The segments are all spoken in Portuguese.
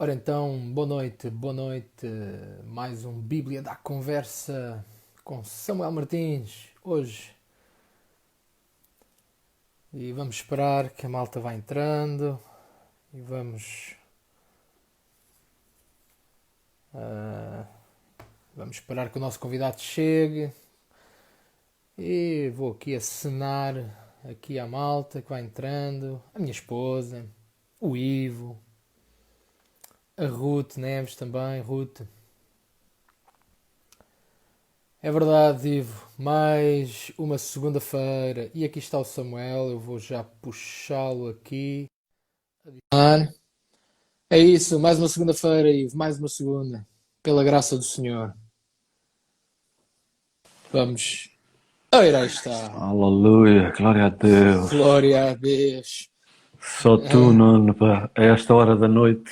Ora então, boa noite, boa noite. Mais um Bíblia da Conversa com Samuel Martins, hoje. E vamos esperar que a malta vá entrando e ah, vamos esperar que o nosso convidado chegue. E vou aqui acenar aqui à malta que vai entrando, a minha esposa, o Ivo, a Ruth Neves também, Ruth. É verdade, Ivo. Mais uma segunda-feira. E aqui está o Samuel. Eu vou já puxá-lo aqui. Ah, é isso, mais uma segunda-feira, Ivo. Mais uma segunda. Pela graça do Senhor. Vamos. Ora, aí está. Aleluia, glória a Deus. Glória a Deus. Só tu, Ah, Nuno, pá, a esta hora da noite,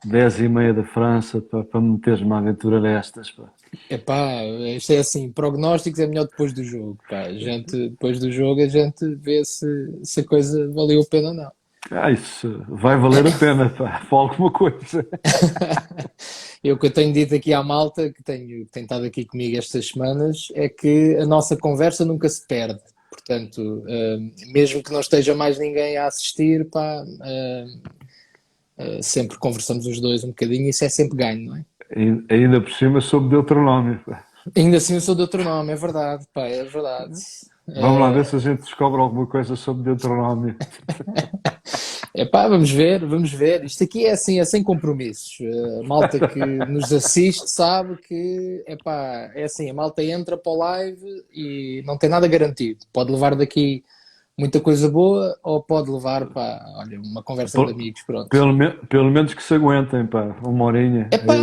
10h30 da França, pá, para me meteres uma aventura destas, pá. epá, isto é assim, prognósticos é melhor depois do jogo, pá. Depois do jogo a gente vê se a coisa valeu a pena ou não. Isso vai valer a pena, pá, para alguma coisa. Eu que eu tenho dito aqui à malta, que tem estado aqui comigo estas semanas, é que a nossa conversa nunca se perde. Portanto, mesmo que não esteja mais ninguém a assistir, pá, sempre conversamos os dois um bocadinho e isso é sempre ganho, não é? Ainda por cima sob Deuteronômio, pá. Ainda assim eu sou de outro nome, é verdade, pá, é verdade. Vamos lá ver Eh, se a gente descobre alguma coisa sobre Deuteronômio. Epá, vamos ver, vamos ver. Isto aqui é assim, é sem compromissos. A malta que nos assiste sabe que, epá, é assim, a malta entra para o live e não tem nada garantido. Pode levar daqui muita coisa boa ou pode levar para, olha, uma conversa de Por- amigos, pronto. pelo menos que se aguentem, pá, uma horinha. Epá,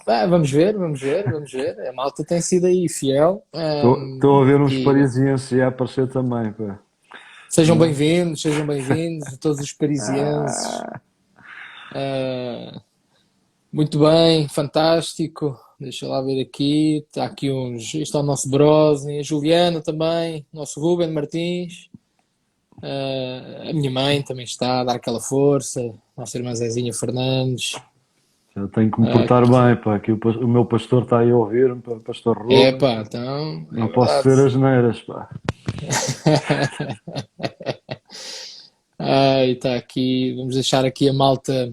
pá, vamos ver, vamos ver, vamos ver. A malta tem sido aí fiel, Estou a ver uns e parisienses a aparecer também, pá. sejam bem-vindos, a todos os parisienses. Ah, Muito bem, fantástico. Deixa lá ver aqui. Está aqui uns. Este é o nosso Brosen, a Juliana também, o nosso Ruben Martins. A minha mãe também está a dar aquela força. A nossa irmã Zezinha Fernandes. Eu tenho que me portar Aqui. bem, pá, que o meu pastor está aí a ouvir-me, pá, pastor Ruben, Epá, pá. então, é Não posso verdade. ser asneiras, pá. Ai, está aqui. Vamos deixar aqui a malta.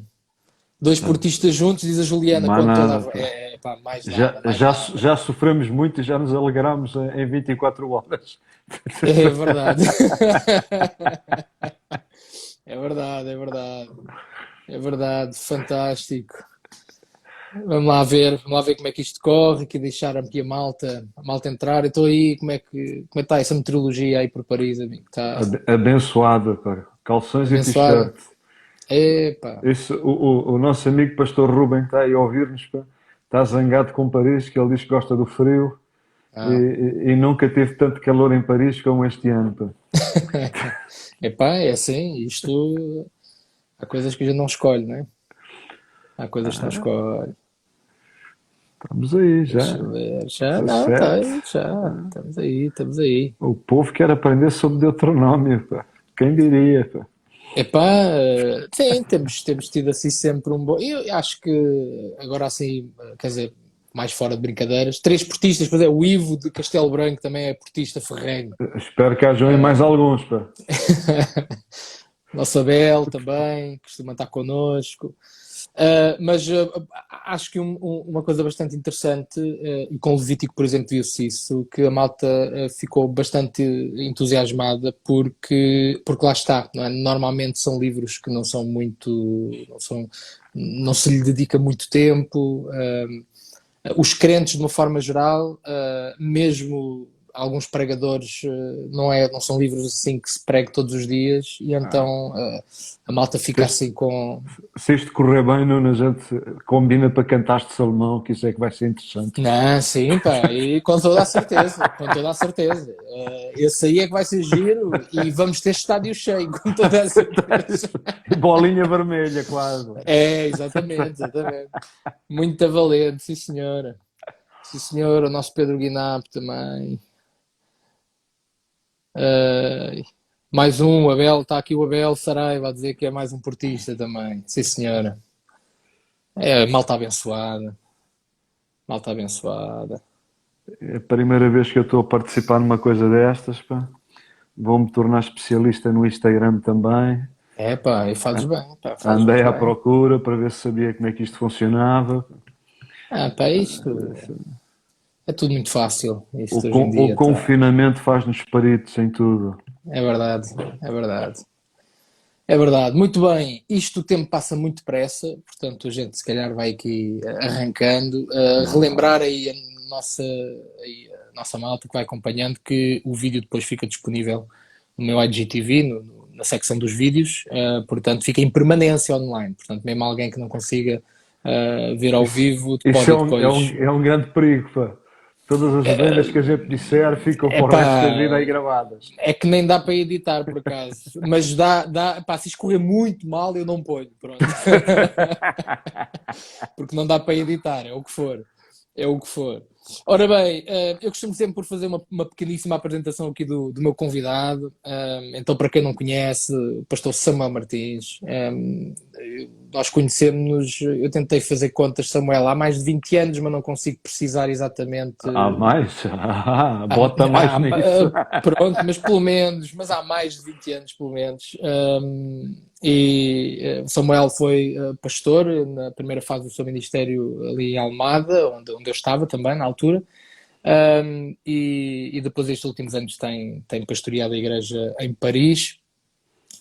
Dois portistas juntos, diz a Juliana, Mais com toda nada, a. pá. Pá, mais Já, nada, mais já, nada. já sofremos muito e já nos alegramos em 24 horas. É verdade. É verdade, é verdade. É verdade, fantástico. Vamos lá ver como é que isto corre, aqui deixar aqui a malta entrar. Eu estou aí, como é que está essa meteorologia aí por Paris, amigo? Está Abençoada, pá. Calções e abençoada? t-shirt. Epá, Isso, o nosso amigo pastor Ruben que está aí a ouvir-nos, pá, está zangado com Paris, que ele diz que gosta do frio não. e nunca teve tanto calor em Paris como este ano, pá. Epá, é assim, isto há coisas que a gente não escolhe, não é? Há coisas que não escolhe. Estamos aí Deixa já. eu ver, já, não, está 17. aí, já, estamos aí, estamos aí. O povo quer aprender sobre Deuteronômio, pá. Quem diria, pá. Epá, sim, temos tido assim sempre um bom. Eu acho que agora assim, quer dizer, mais fora de brincadeiras, três portistas, pois é, o Ivo de Castelo Branco também é portista ferrenho. Espero que hajam aí mais alguns, pá. Nosso Abel também, costuma estar connosco. Mas acho que uma coisa bastante interessante, e com o Levítico, por exemplo, viu-se isso, que a malta ficou bastante entusiasmada porque lá está, não é? Normalmente são livros que não são muito, não se lhe dedica muito tempo. Os crentes, de uma forma geral, mesmo alguns pregadores, não são livros assim que se pregue todos os dias, e então a malta Se fica isto, assim com. se isto correr bem, Nuno, a gente combina para cantares de Salomão, que isso é que vai ser interessante. Não, sim, pá, e com toda a certeza, com toda a certeza. Esse aí é que vai ser giro e vamos ter estádio cheio, com toda a certeza. Bolinha vermelha, quase. É, exatamente, exatamente. Muito valente, sim senhora. Sim senhora, o nosso Pedro Guinap também. Uh, Mais um, o Abel, está aqui o Abel Saraiva a dizer que é mais um portista também. Sim, senhora. É, malta abençoada. Malta abençoada. É a primeira vez que eu estou a participar numa coisa destas, pá. Vou-me tornar especialista no Instagram também. É pá, e fazes bem, pá, fazes Andei muito à bem. procura para ver se sabia como é que isto funcionava. Ah, pá, isto é tudo muito fácil, O, isto hoje em o dia, tá. confinamento faz-nos peritos em tudo. É verdade, é verdade. É verdade, muito bem. Isto o tempo passa muito depressa, portanto a gente se calhar vai aqui arrancando, relembrar aí a nossa malta que vai acompanhando que o vídeo depois fica disponível no meu IGTV, na secção dos vídeos, portanto fica em permanência online, portanto mesmo alguém que não consiga ver ao Isso, vivo isso pode é ir um, é um, depois. é um grande perigo, pá. Todas as vendas que a gente disser ficam para o resto da vida Epá, aí gravadas. é que nem dá para editar por acaso, mas pá, se escorrer muito mal eu não ponho, pronto. Porque não dá para editar, é o que for. É o que for. Ora bem, eu costumo sempre por fazer uma pequeníssima apresentação aqui do meu convidado. Então, para quem não conhece, o pastor Samuel Martins. Nós conhecemos-nos, eu tentei fazer contas, Samuel, há mais de 20 anos, mas não consigo precisar exatamente. Há mais? Ah, Há- bota mais nisso. Pronto, mas pelo menos, mas há mais de 20 anos, pelo menos. Samuel foi pastor na primeira fase do seu ministério ali em Almada, onde eu estava também na altura. E depois estes últimos anos tem pastoreado a igreja em Paris.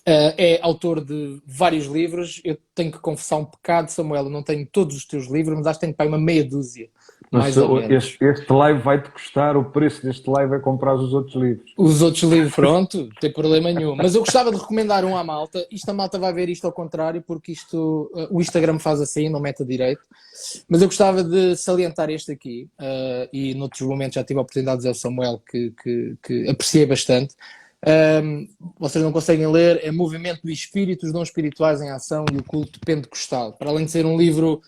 É autor de vários livros. Eu tenho que confessar um pecado, Samuel. Eu não tenho todos os teus livros, mas acho que tenho para aí uma meia dúzia, Mas mais ou menos. este live vai-te custar, o preço deste live é comprar os outros livros. Os outros livros, pronto, não tem problema nenhum. Mas eu gostava de recomendar um à malta. Isto a malta vai ver isto ao contrário, porque isto o Instagram faz assim, não mete a direito. Mas eu gostava de salientar este aqui, e noutros momentos já tive a oportunidade de dizer ao Samuel que apreciei bastante. Vocês não conseguem ler, é Movimento do Espírito, os Dons Espirituais em Ação e o Culto Pentecostal. Para além de ser um livro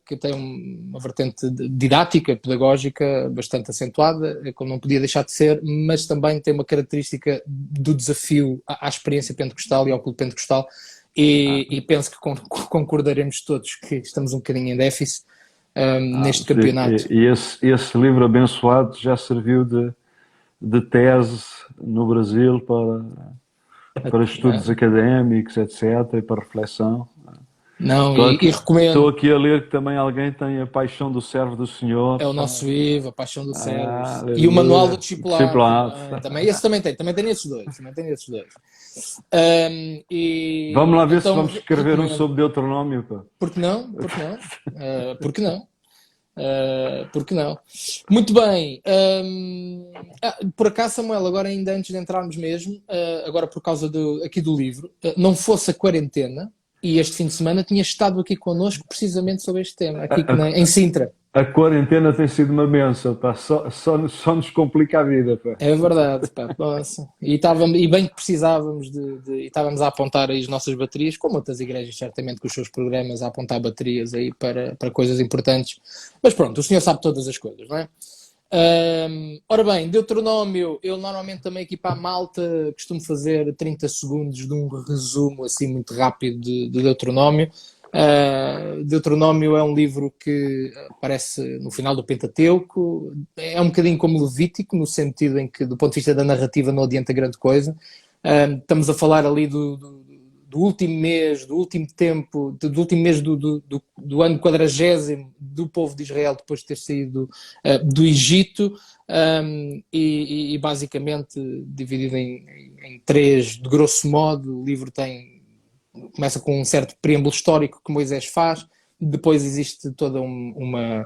que tem uma vertente didática, pedagógica bastante acentuada, como não podia deixar de ser, mas também tem uma característica do desafio à experiência pentecostal e ao culto pentecostal, e penso que concordaremos todos que estamos um bocadinho em déficit neste Sim. campeonato. E esse livro abençoado já serviu de tese no Brasil para estudos académicos, etc., e para reflexão. Não, Estou e aqui, estou recomendo. aqui a ler que também alguém tem a paixão do servo do Senhor. É o Pá. nosso Ivo, a Paixão do Servos. E o Manual do Aleluia. Discipulado Discipulado. também. Esse também tem esses dois. Também tem esses dois. Vamos lá E ver se então vamos escrever um recomendo. sobre Deuteronômio. Pá. Por que não? Por que não? Por que não? Por que não? Muito bem. Por acaso, Samuel, agora ainda antes de entrarmos mesmo, agora por causa aqui do livro, não fosse a quarentena, e este fim de semana tinha estado aqui connosco precisamente sobre este tema, aqui em Sintra. A quarentena tem sido uma benção, pá. Só nos complica a vida. Pá. É verdade, pá, nossa. E bem que precisávamos e estávamos a apontar aí as nossas baterias, como outras igrejas, certamente, com os seus programas, a apontar baterias aí para coisas importantes. Mas pronto, o senhor sabe todas as coisas, não é? Ora bem, Deuteronômio, eu normalmente também aqui para a malta costumo fazer 30 segundos de um resumo assim muito rápido de Deuteronômio. Deuteronômio é um livro que aparece no final do Pentateuco, é um bocadinho como Levítico, no sentido em que, do ponto de vista da narrativa, não adianta grande coisa. Estamos a falar ali do último mês, do último tempo, do último mês do ano 40 do povo de Israel, depois de ter saído do Egito, e basicamente dividido em três, de grosso modo. O livro começa com um certo preâmbulo histórico que Moisés faz, depois existe toda uma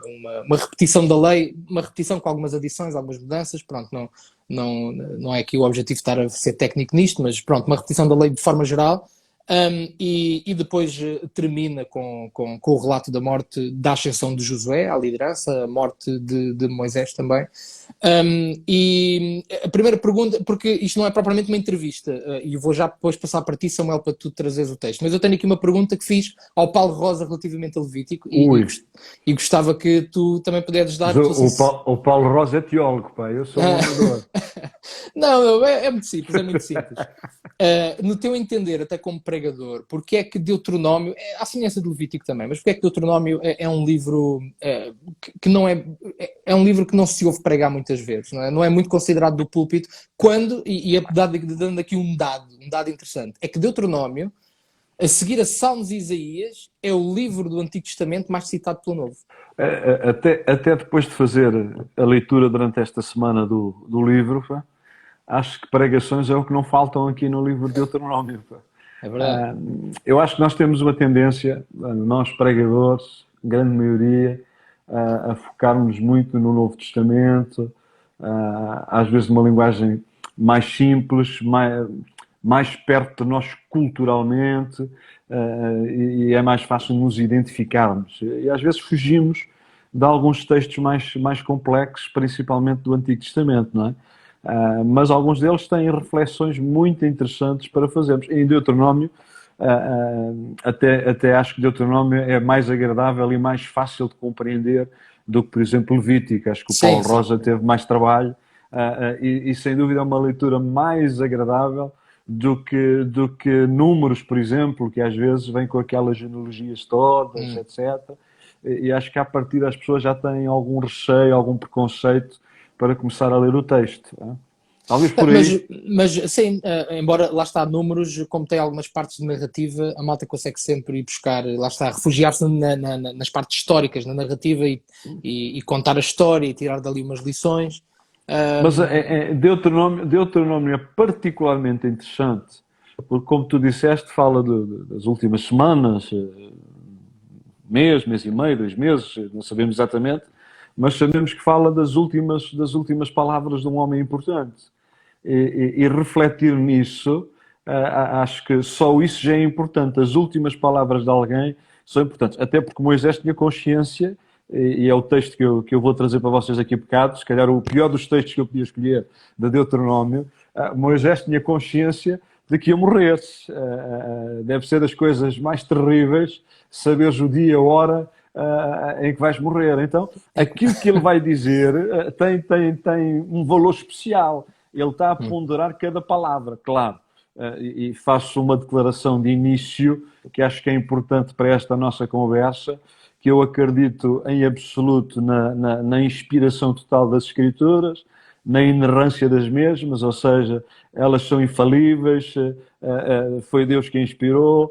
repetição da lei, uma repetição com algumas adições, algumas mudanças. Pronto, não é aqui o objetivo de estar a ser técnico nisto, mas pronto, uma repetição da lei de forma geral. E depois termina com o relato da morte, da ascensão de Josué à liderança, a morte de Moisés também. E a primeira pergunta, porque isto não é propriamente uma entrevista, e vou já depois passar para ti, Samuel, para tu trazeres o texto, mas eu tenho aqui uma pergunta que fiz ao Paulo Rosa relativamente a Levítico, Ui, e gostava que tu também pudesses mas dar. o Paulo Rosa é teólogo, pá. Eu sou um amador. Não, é muito simples, é muito simples. No teu entender, até como pregador, porque é que Deuteronômio, à semelhança do Levítico também, mas porque é que Deuteronômio é um livro que não é um livro que não se ouve pregar muitas vezes, não é? Não é muito considerado do púlpito, quando, dando aqui um dado interessante, é que Deuteronômio, a seguir a Salmos e Isaías, é o livro do Antigo Testamento mais citado pelo Novo. Até depois de fazer a leitura durante esta semana do livro, pá, acho que pregações é o que não faltam aqui no livro de Deuteronômio. Pá. É verdade. Eu acho que nós temos uma tendência, nós pregadores, grande maioria, a focarmos muito no Novo Testamento, às vezes numa linguagem mais simples, mais perto de nós culturalmente, e é mais fácil nos identificarmos. E às vezes fugimos de alguns textos mais complexos, principalmente do Antigo Testamento, não é? Mas alguns deles têm reflexões muito interessantes para fazermos. Em Deuteronômio, até acho que Deuteronômio é mais agradável e mais fácil de compreender do que, por exemplo, Levítico. Acho que o Paulo Rosa teve mais trabalho e, sem dúvida, é uma leitura mais agradável do que Números, por exemplo, que às vezes vem com aquelas genealogias todas, etc. E acho que, à partida, as pessoas já têm algum receio, algum preconceito para começar a ler o texto. Talvez por aí... Mas sim, embora lá está Números, como tem algumas partes de narrativa, a malta consegue sempre ir buscar, lá está, refugiar-se nas partes históricas, na narrativa e contar a história e tirar dali umas lições. Mas Deuteronômio é particularmente interessante, porque, como tu disseste, fala das últimas semanas, mês e meio, 2 meses, não sabemos exatamente, mas sabemos que fala das últimas palavras de um homem importante. E refletir nisso, acho que só isso já é importante. As últimas palavras de alguém são importantes. Até porque Moisés tinha consciência, e é o texto que eu vou trazer para vocês aqui, pecados, se calhar o pior dos textos que eu podia escolher, de Deuteronômio. Moisés tinha consciência de que ia morrer. Deve ser das coisas mais terríveis saberes o dia, a hora em que vais morrer. Então, aquilo que ele vai dizer tem um valor especial. Ele está a ponderar cada palavra, claro. E faço uma declaração de início que acho que é importante para esta nossa conversa, que eu acredito em absoluto na inspiração total das Escrituras, na inerrância das mesmas, ou seja, elas são infalíveis, foi Deus quem inspirou,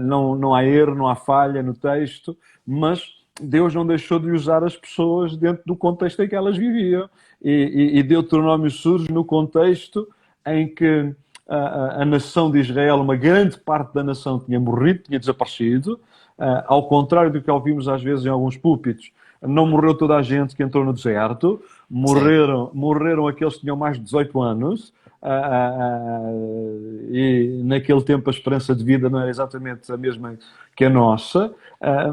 não há erro, não há falha no texto, mas Deus não deixou de usar as pessoas dentro do contexto em que elas viviam. E Deuteronômio surge no contexto em que a nação de Israel, uma grande parte da nação tinha morrido, tinha desaparecido, ao contrário do que ouvimos às vezes em alguns púlpitos. Não morreu toda a gente que entrou no deserto, morreram aqueles que tinham mais de 18 anos, e naquele tempo a esperança de vida não era exatamente a mesma que a nossa,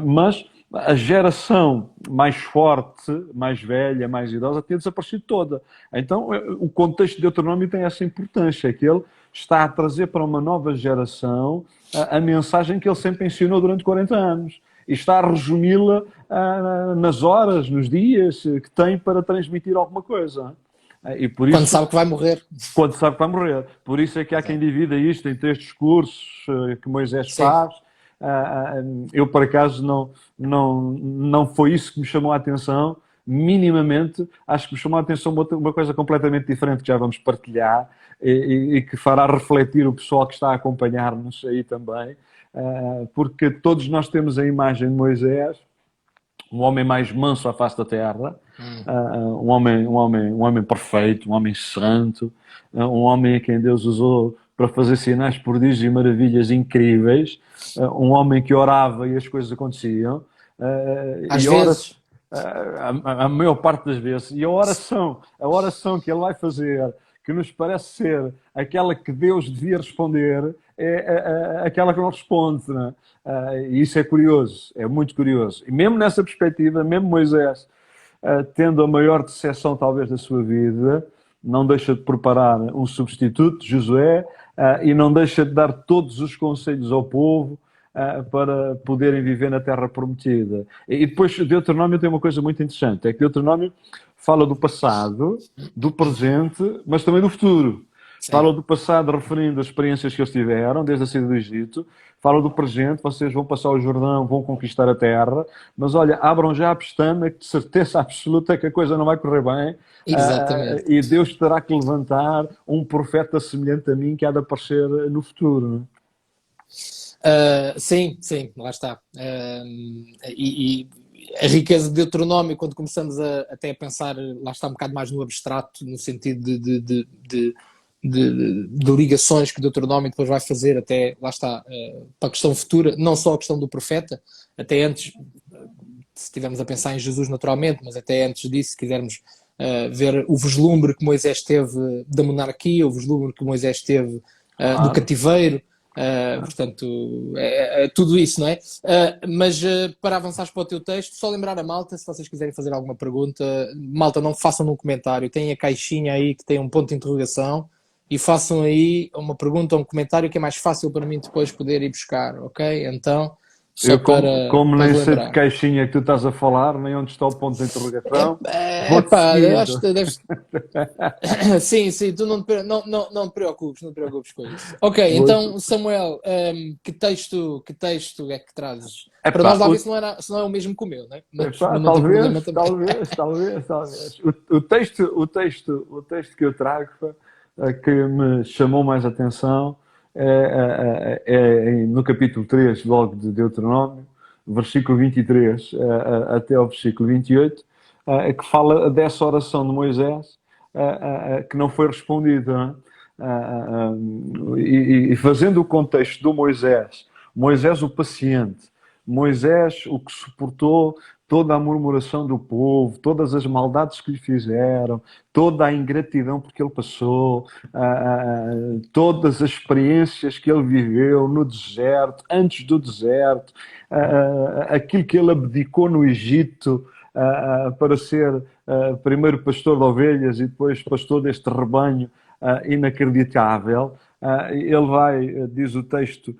mas a geração mais forte, mais velha, mais idosa, tinha desaparecido toda. Então, o contexto de Deuteronômio tem essa importância, que ele está a trazer para uma nova geração a mensagem que ele sempre ensinou durante 40 anos. E está a resumi-la nas horas, nos dias que tem para transmitir alguma coisa. E por isso, quando sabe que vai morrer. Quando sabe que vai morrer. Por isso é que há quem divida isto em 3 discursos que Moisés faz. Eu, por acaso, não foi isso que me chamou a atenção, minimamente. Acho que me chamou a atenção uma coisa completamente diferente que já vamos partilhar e que fará refletir o pessoal que está a acompanhar-nos aí também, porque todos nós temos a imagem de Moisés, um homem mais manso à face da terra, um homem perfeito, um homem santo, um homem a quem Deus usou para fazer sinais, prodígios e maravilhas incríveis, um homem que orava e as coisas aconteciam. Às vezes. A maior parte das vezes. E a oração que ele vai fazer, que nos parece ser aquela que Deus devia responder, é aquela que não responde. Não é? E isso é curioso, é muito curioso. E mesmo nessa perspectiva, mesmo Moisés, tendo a maior decepção talvez da sua vida, não deixa de preparar um substituto, Josué, e não deixa de dar todos os conselhos ao povo para poderem viver na terra prometida. E depois Deuteronômio tem uma coisa muito interessante, é que Deuteronômio fala do passado, do presente, mas também do futuro. Sim. fala do passado referindo as experiências que eles tiveram, desde a saída do Egito, fala do presente, vocês vão passar o Jordão, vão conquistar a terra, mas olha, abram já a pestana, que de certeza absoluta que a coisa não vai correr bem, Exatamente. e Deus terá que levantar um profeta semelhante a mim que há de aparecer no futuro. Não é? Sim, sim, lá está. E a riqueza de Deuteronômio, quando começamos até a pensar, lá está um bocado mais no abstrato, no sentido de ligações que Deuteronômio depois vai fazer, até, lá está, para a questão futura, não só a questão do profeta, até antes, se estivermos a pensar em Jesus naturalmente, mas até antes disso, se quisermos ver o vislumbre que Moisés teve da monarquia, o vislumbre que Moisés teve do Claro. cativeiro, portanto, tudo isso, não é? Mas para avançares para o teu texto, só lembrar a malta, se vocês quiserem fazer alguma pergunta, malta, não façam num comentário, tem a caixinha aí que tem um ponto de interrogação e façam aí uma pergunta ou um comentário que é mais fácil para mim depois poder ir buscar, ok? Então, só Eu, como para nem sei de que relembrar. caixinha que tu estás a falar, nem onde está o ponto de interrogação, vou-te Pá, eu acho seguindo. que deves. Sim, sim, tu não te preocupes, não te preocupes com isso. Ok, Vou-te... então, Samuel, que texto é que trazes? Para Epá, nós lá ver se não é o mesmo que o meu, né? Mas epá, não tem problema talvez, também. talvez, talvez, talvez. O texto que eu trago, que me chamou mais atenção, no capítulo 3 logo de Deuteronômio, versículo 23 até ao versículo 28, que fala dessa oração de Moisés, que não foi respondida. Não é? E fazendo o contexto do Moisés, Moisés o paciente, Moisés o que suportou toda a murmuração do povo, todas as maldades que lhe fizeram, toda a ingratidão porque ele passou, todas as experiências que ele viveu no deserto, antes do deserto, aquilo que ele abdicou no Egito para ser primeiro pastor de ovelhas e depois pastor deste rebanho inacreditável. Ele vai, diz o texto,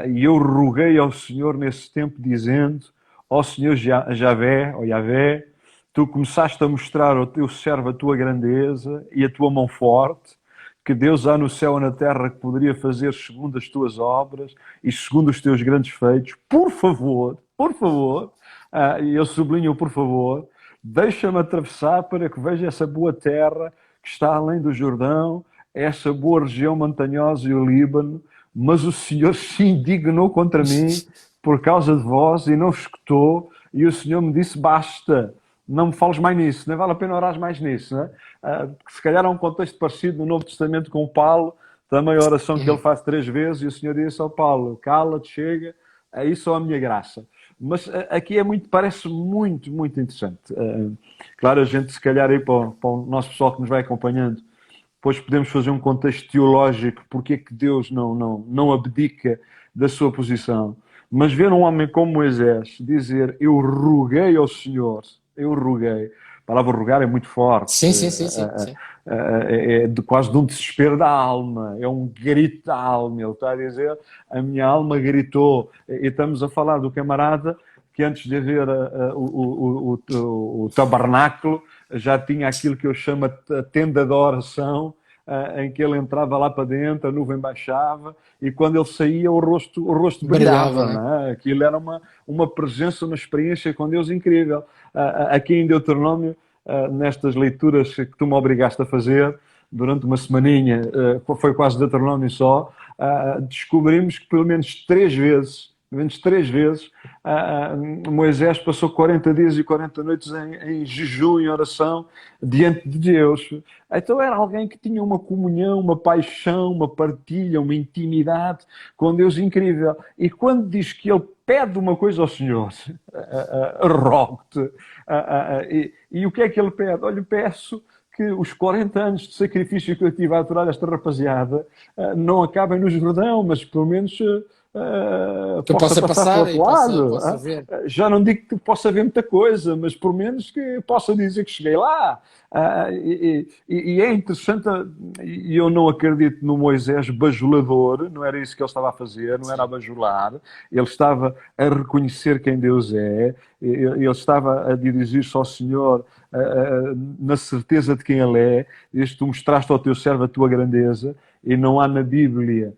e eu roguei ao Senhor nesse tempo, dizendo: ó Senhor Javé, ó Javé, tu começaste a mostrar ao teu servo a tua grandeza e a tua mão forte, que Deus há no céu e na terra que poderia fazer segundo as tuas obras e segundo os teus grandes feitos. Por favor, e eu sublinho por favor, deixa-me atravessar para que veja essa boa terra que está além do Jordão, essa boa região montanhosa e o Líbano, mas o Senhor se indignou contra mim por causa de vós e não escutou, e o Senhor me disse: basta, não me fales mais nisso, nem vale a pena orar mais nisso. Não é? Se calhar há um contexto parecido no Novo Testamento com o Paulo, também a oração que ele faz 3 vezes, e o Senhor disse ao Paulo: cala-te, chega, aí só a minha graça. Mas aqui parece muito, muito interessante. Claro, a gente, se calhar, aí para o nosso pessoal que nos vai acompanhando, depois podemos fazer um contexto teológico, porque é que Deus não abdica da sua posição. Mas ver um homem como Moisés dizer: eu roguei ao Senhor, eu roguei. A palavra rogar é muito forte, Sim, sim, sim, sim, sim. quase de um desespero da alma, é um grito da alma. Ele está a dizer: a minha alma gritou. E estamos a falar do camarada que antes de haver o tabernáculo já tinha aquilo que eu chamo a tenda da oração, em que ele entrava lá para dentro, a nuvem baixava, e quando ele saía o rosto Brilhava, brilhava. né? Não é? Aquilo era uma presença, uma experiência com Deus incrível. Aqui em Deuteronômio, nestas leituras que tu me obrigaste a fazer, durante uma semaninha, foi quase Deuteronômio só, descobrimos que pelo menos três vezes, Moisés passou 40 dias e 40 noites em jejum e oração diante de Deus. Então era alguém que tinha uma comunhão, uma paixão, uma partilha, uma intimidade com Deus incrível. E quando diz que ele pede uma coisa ao Senhor, rogo-te, e o que é que ele pede? Olha, peço que os 40 anos de sacrifício que eu tive a aturar esta rapaziada não acabem no Jordão, mas pelo menos Que eu possa passar passar para o e outro lado. possa ver. Já não digo que possa ver muita coisa, mas por menos que possa dizer que cheguei lá. E é interessante, e eu não acredito no Moisés bajulador, não era isso que ele estava a fazer, não era a bajular, ele estava a reconhecer quem Deus é, ele estava a dirigir-se ao Senhor na certeza de quem Ele é. Tu mostraste ao teu servo a tua grandeza, e não há na Bíblia,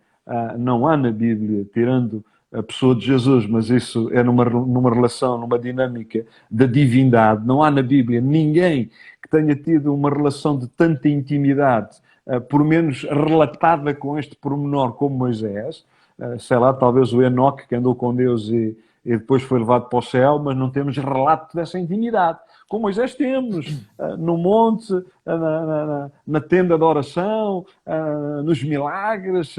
tirando a pessoa de Jesus, mas isso é numa relação, numa dinâmica da divindade, não há na Bíblia ninguém que tenha tido uma relação de tanta intimidade, por menos relatada com este pormenor como Moisés. Sei lá, talvez o Enoque, que andou com Deus e depois foi levado para o céu, mas não temos relato dessa intimidade. Com Moisés temos, no monte, na tenda de oração, nos milagres.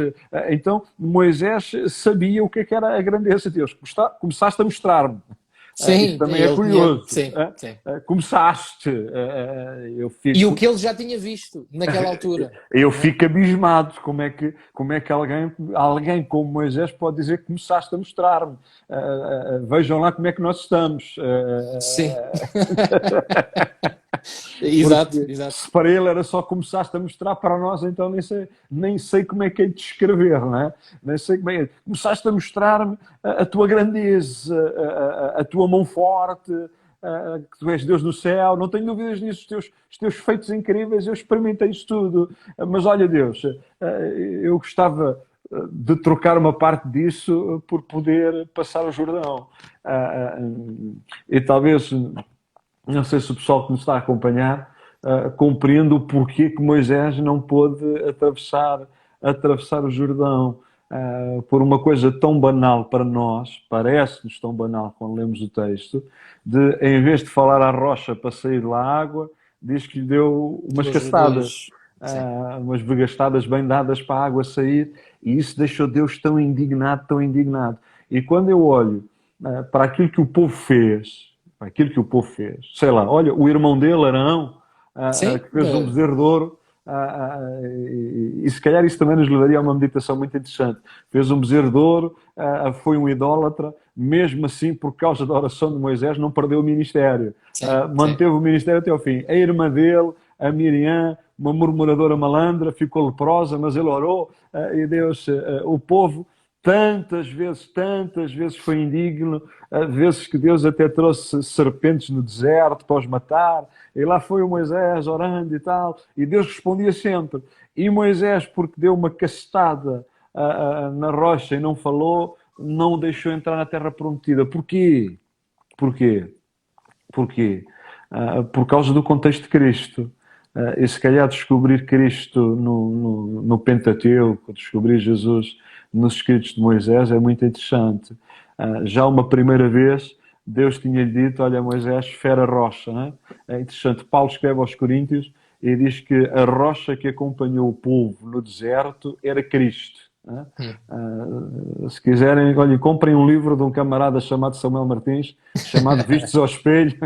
Então, Moisés sabia o que era a grandeza de Deus. Começaste a mostrar-me. Sim, Isto também é curioso. Sim. Começaste. E o que ele já tinha visto naquela altura. Eu fico abismado. Como é que alguém como Moisés pode dizer que começaste a mostrar-me? Vejam lá como é que nós estamos. Sim. Exato. Se para ele era só começaste a mostrar, para nós então nem sei como é que é de descrever, não é? Nem sei como é. Começaste a mostrar-me a tua grandeza, a tua mão forte, que tu és Deus no céu. Não tenho dúvidas nisso, os teus feitos incríveis, eu experimentei isso tudo. Mas olha, Deus, eu gostava de trocar uma parte disso por poder passar o Jordão. E talvez, não sei se o pessoal que nos está a acompanhar compreende o porquê que Moisés não pôde atravessar o Jordão. Por uma coisa tão banal para nós, parece-nos tão banal quando lemos o texto, em vez de falar à rocha para sair lá a água, diz que lhe deu umas castadas, umas vergastadas bem dadas para a água sair, e isso deixou Deus tão indignado, tão indignado. E quando eu olho para aquilo que o povo fez, sei lá, olha, o irmão dele, Arão, que fez um bezerro de ouro, e se calhar isso também nos levaria a uma meditação muito interessante. Fez um bezerro de ouro, foi um idólatra, mesmo assim, por causa da oração de Moisés, não perdeu o ministério. Manteve o ministério até ao fim. A irmã dele, a Miriam, uma murmuradora malandra, ficou leprosa, mas ele orou, e Deus, o povo, tantas vezes foi indigno, vezes que Deus até trouxe serpentes no deserto para os matar, e lá foi o Moisés orando e tal, e Deus respondia sempre. E Moisés, porque deu uma castada na rocha e não falou, não o deixou entrar na terra prometida. Porquê? Por causa do contexto de Cristo. E se calhar descobrir Cristo no Pentateuco, descobrir Jesus nos escritos de Moisés é muito interessante. Já uma primeira vez Deus tinha-lhe dito, olha Moisés, fere a rocha. Não é? É interessante, Paulo escreve aos Coríntios e diz que a rocha que acompanhou o povo no deserto era Cristo. Não é? Se quiserem, olhem, comprem um livro de um camarada chamado Samuel Martins, chamado Vistos ao Espelho,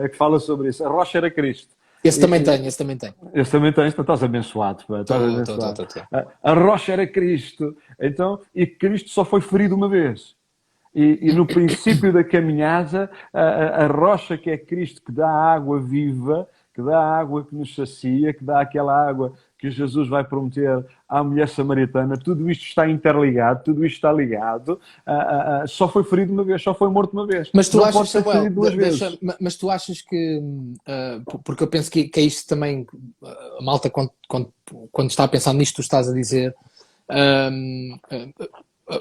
que fala sobre isso. A rocha era Cristo. Esse também tem. Esse também tem, então estás abençoado. A rocha era Cristo. Então, e Cristo só foi ferido uma vez. E no princípio da caminhada, a rocha que é Cristo, que dá a água viva, que dá a água que nos sacia, que dá aquela água que Jesus vai prometer à mulher samaritana, tudo isto está interligado, tudo isto está ligado. Só foi ferido uma vez, só foi morto uma vez. Mas tu não achas, pode ser ferido duas vezes. Mas tu achas que, porque eu penso que é isto também, a malta quando está a pensar nisto, tu estás a dizer,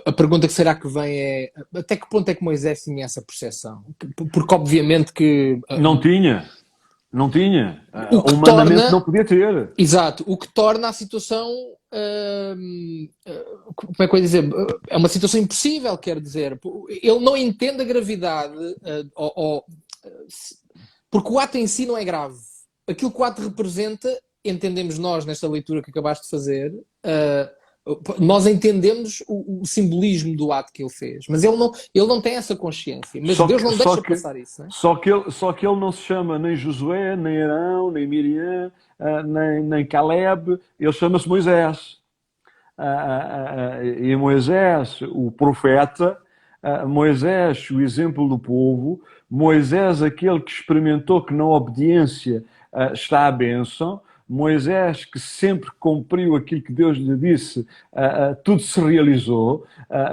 a pergunta que será que vem é, até que ponto é que Moisés tinha essa percepção? Porque obviamente que... Não tinha. Humanamente não podia ter. Exato. O que torna a situação... como é que eu ia dizer? É uma situação impossível, quer dizer. Ele não entende a gravidade, porque o ato em si não é grave. Aquilo que o ato representa, entendemos nós nesta leitura que acabaste de fazer, nós entendemos o simbolismo do ato que ele fez, mas ele não tem essa consciência. Mas Deus não deixa passar isso. Não é? Só que ele não se chama nem Josué, nem Arão, nem Miriam, nem Caleb, ele chama-se Moisés. e Moisés, o profeta, Moisés, o exemplo do povo, Moisés, aquele que experimentou que na obediência está a bênção, Moisés, que sempre cumpriu aquilo que Deus lhe disse, tudo se realizou.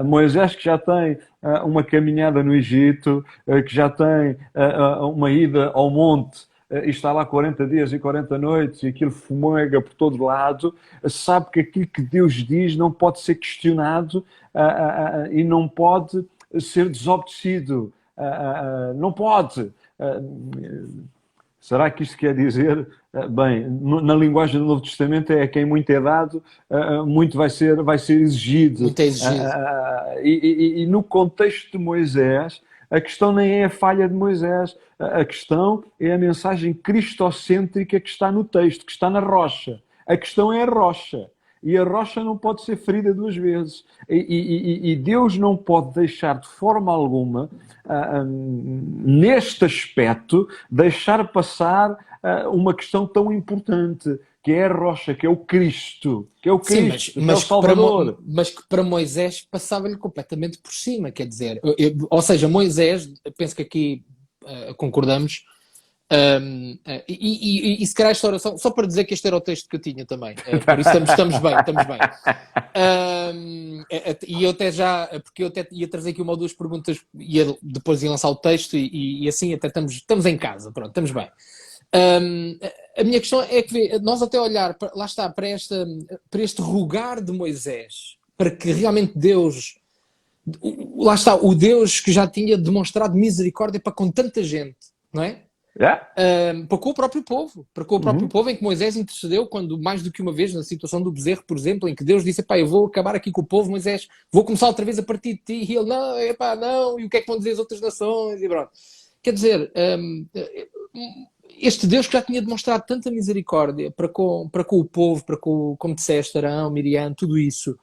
Moisés, que já tem uma caminhada no Egito, que já tem uma ida ao monte, e está lá 40 dias e 40 noites, e aquilo fumega por todo lado, sabe que aquilo que Deus diz não pode ser questionado e não pode ser desobedecido. Não pode. Será que isto quer dizer, bem, na linguagem do Novo Testamento é quem muito é dado, muito vai ser exigido. Muito é exigido. E no contexto de Moisés, a questão nem é a falha de Moisés, a questão é a mensagem cristocêntrica que está no texto, que está na rocha. A questão é a rocha. E a rocha não pode ser ferida duas vezes. E Deus não pode deixar de forma alguma, neste aspecto, deixar passar uma questão tão importante, que é a rocha, que é o Cristo, que é o Cristo, que é o Salvador. Mas que para Moisés passava-lhe completamente por cima, quer dizer, ou seja, Moisés, penso que aqui concordamos. E se calhar esta oração, só para dizer que este era o texto que eu tinha também, por isso estamos bem. E eu até já, porque eu até ia trazer aqui uma ou duas perguntas, depois ia lançar o texto e assim até estamos em casa, pronto, estamos bem. A minha questão é que nós até olhar, lá está, para este rogar de Moisés, para que realmente Deus, lá está, o Deus que já tinha demonstrado misericórdia para com tanta gente, não é? Yeah. Para com o próprio povo, povo em que Moisés intercedeu quando, mais do que uma vez, na situação do bezerro, por exemplo, em que Deus disse, eu vou acabar aqui com o povo, Moisés, vou começar outra vez a partir de ti, e ele, não, e o que é que vão dizer as outras nações, e pronto. Quer dizer, este Deus que já tinha demonstrado tanta misericórdia para com o povo, como disseste, Arão, Miriam, tudo isso,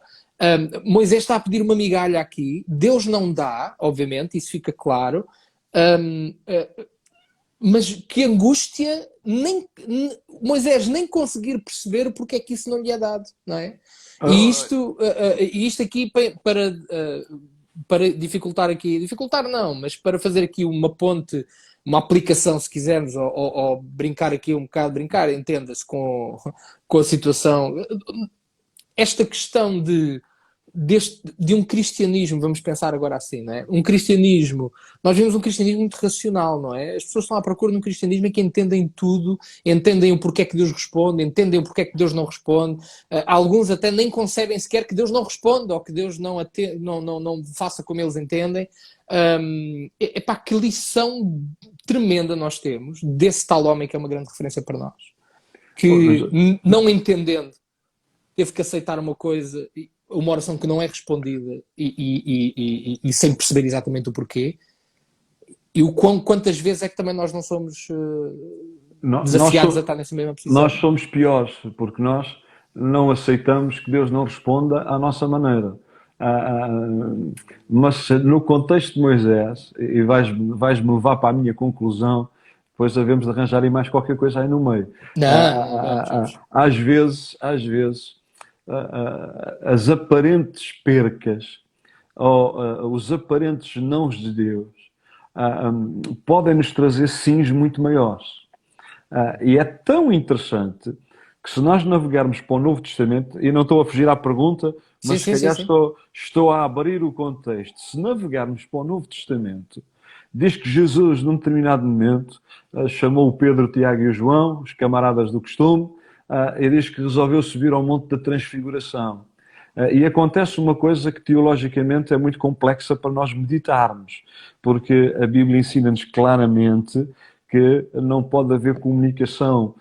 Moisés está a pedir uma migalha aqui, Deus não dá, obviamente, isso fica claro, mas que angústia, Moisés nem conseguir perceber porque é que isso não lhe é dado, não é? E isto aqui para dificultar não, mas para fazer aqui uma ponte, uma aplicação, se quisermos, ou brincar aqui um bocado, entenda-se com a situação, esta questão de um cristianismo, vamos pensar agora assim, não é? Nós vemos um cristianismo muito racional, não é? As pessoas estão à procura de um cristianismo em que entendem tudo, entendem o porquê é que Deus responde, entendem o porquê é que Deus não responde, alguns até nem concebem sequer que Deus não responda, ou que Deus não faça como eles entendem. Que lição tremenda nós temos desse tal homem que é uma grande referência para nós, que não entendendo, teve que aceitar uma oração que não é respondida e sem perceber exatamente o porquê. E quantas vezes é que também nós não somos desafiados a estar nessa mesma posição? Nós somos piores, porque nós não aceitamos que Deus não responda à nossa maneira. Mas no contexto de Moisés, e vais-me levar para a minha conclusão, depois devemos de arranjar aí mais qualquer coisa aí no meio. Às vezes as aparentes percas ou os aparentes nãos de Deus podem nos trazer sims muito maiores. E é tão interessante que, se nós navegarmos para o Novo Testamento, e não estou a fugir à pergunta, mas se calhar estou a abrir o contexto. Se navegarmos para o Novo Testamento, diz que Jesus, num determinado momento, chamou o Pedro, o Tiago e o João, os camaradas do costume, e diz que resolveu subir ao Monte da Transfiguração. E acontece uma coisa que teologicamente é muito complexa para nós meditarmos, porque a Bíblia ensina-nos claramente que não pode haver comunicação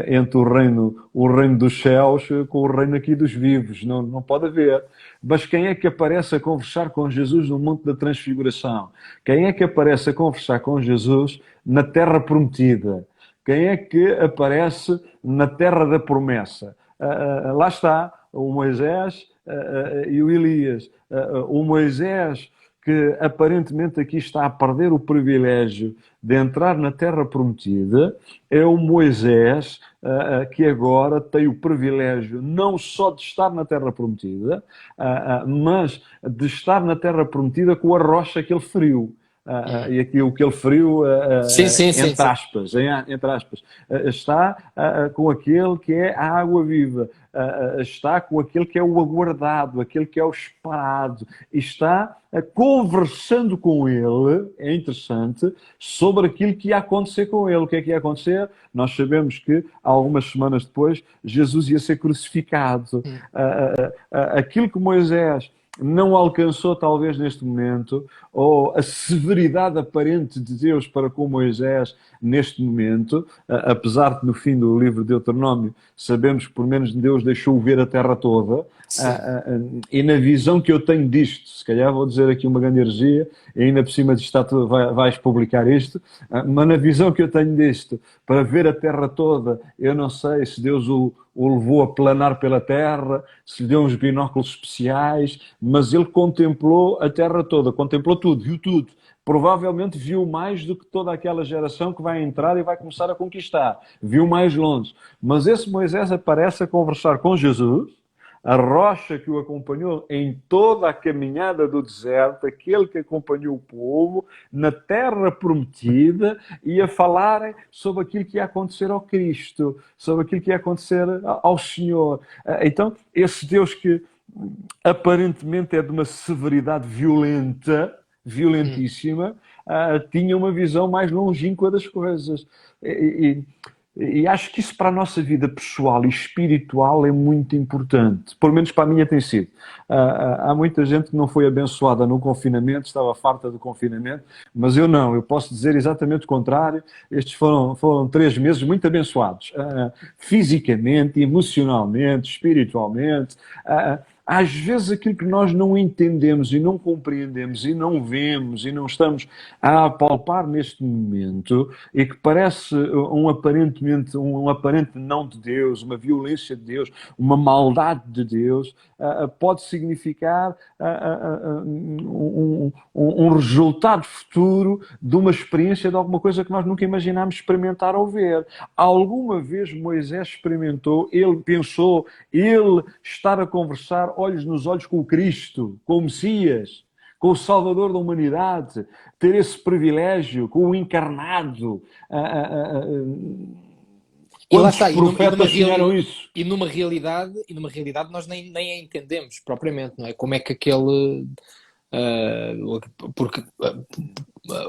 entre o reino dos céus com o reino aqui dos vivos. Não pode haver. Mas quem é que aparece a conversar com Jesus no Monte da Transfiguração? Quem é que aparece a conversar com Jesus na Terra Prometida? Quem é que aparece na Terra da Promessa? Lá está o Moisés e o Elias. O Moisés que aparentemente aqui está a perder o privilégio de entrar na terra prometida é o Moisés, que agora tem o privilégio não só de estar na terra prometida, mas de estar na terra prometida com a rocha que ele feriu. E aqui o que ele feriu, Sim, sim, sim, entre sim. aspas, entre aspas, está com aquele que é a água viva, está com aquele que é o aguardado, aquele que é o esperado, e está conversando com ele, é interessante, sobre aquilo que ia acontecer com ele. O que é que ia acontecer? Nós sabemos que, algumas semanas depois, Jesus ia ser crucificado. Aquilo que Moisés não alcançou talvez neste momento, ou a severidade aparente de Deus para com Moisés neste momento, apesar de no fim do livro de Deuteronômio sabemos que por menos Deus deixou ver a terra toda, e na visão que eu tenho disto, se calhar vou dizer aqui uma grande heresia, e ainda por cima disto vais publicar isto, mas na visão que eu tenho disto, para ver a terra toda, eu não sei se Deus o levou a planar pela terra, se lhe deu uns binóculos especiais, mas ele contemplou a terra toda, contemplou tudo, viu tudo. Provavelmente viu mais do que toda aquela geração que vai entrar e vai começar a conquistar. Viu mais longe. Mas esse Moisés aparece a conversar com Jesus, a rocha que o acompanhou em toda a caminhada do deserto, aquele que acompanhou o povo, na terra prometida, e a falarem sobre aquilo que ia acontecer ao Cristo, sobre aquilo que ia acontecer ao Senhor. Então, esse Deus que aparentemente é de uma severidade violenta, violentíssima, tinha uma visão mais longínqua das coisas. E acho que isso para a nossa vida pessoal e espiritual é muito importante. Pelo menos para a minha tem sido. Há muita gente que não foi abençoada no confinamento, estava farta do confinamento, mas eu não. Eu posso dizer exatamente o contrário. Estes foram 3 meses muito abençoados. Fisicamente, emocionalmente, espiritualmente. Às vezes aquilo que nós não entendemos e não compreendemos e não vemos e não estamos a apalpar neste momento e que parece um aparente não de Deus, uma violência de Deus, uma maldade de Deus, pode significar um resultado futuro de uma experiência de alguma coisa que nós nunca imaginámos experimentar ou ver. Alguma vez Moisés experimentou, ele pensou, ele estar a conversar olhos nos olhos com o Cristo, com o Messias, com o Salvador da humanidade, ter esse privilégio com o encarnado. E lá Quantos está, profetas fizeram isso? E numa realidade nós nem a entendemos propriamente, não é? Como é que aquele. Porque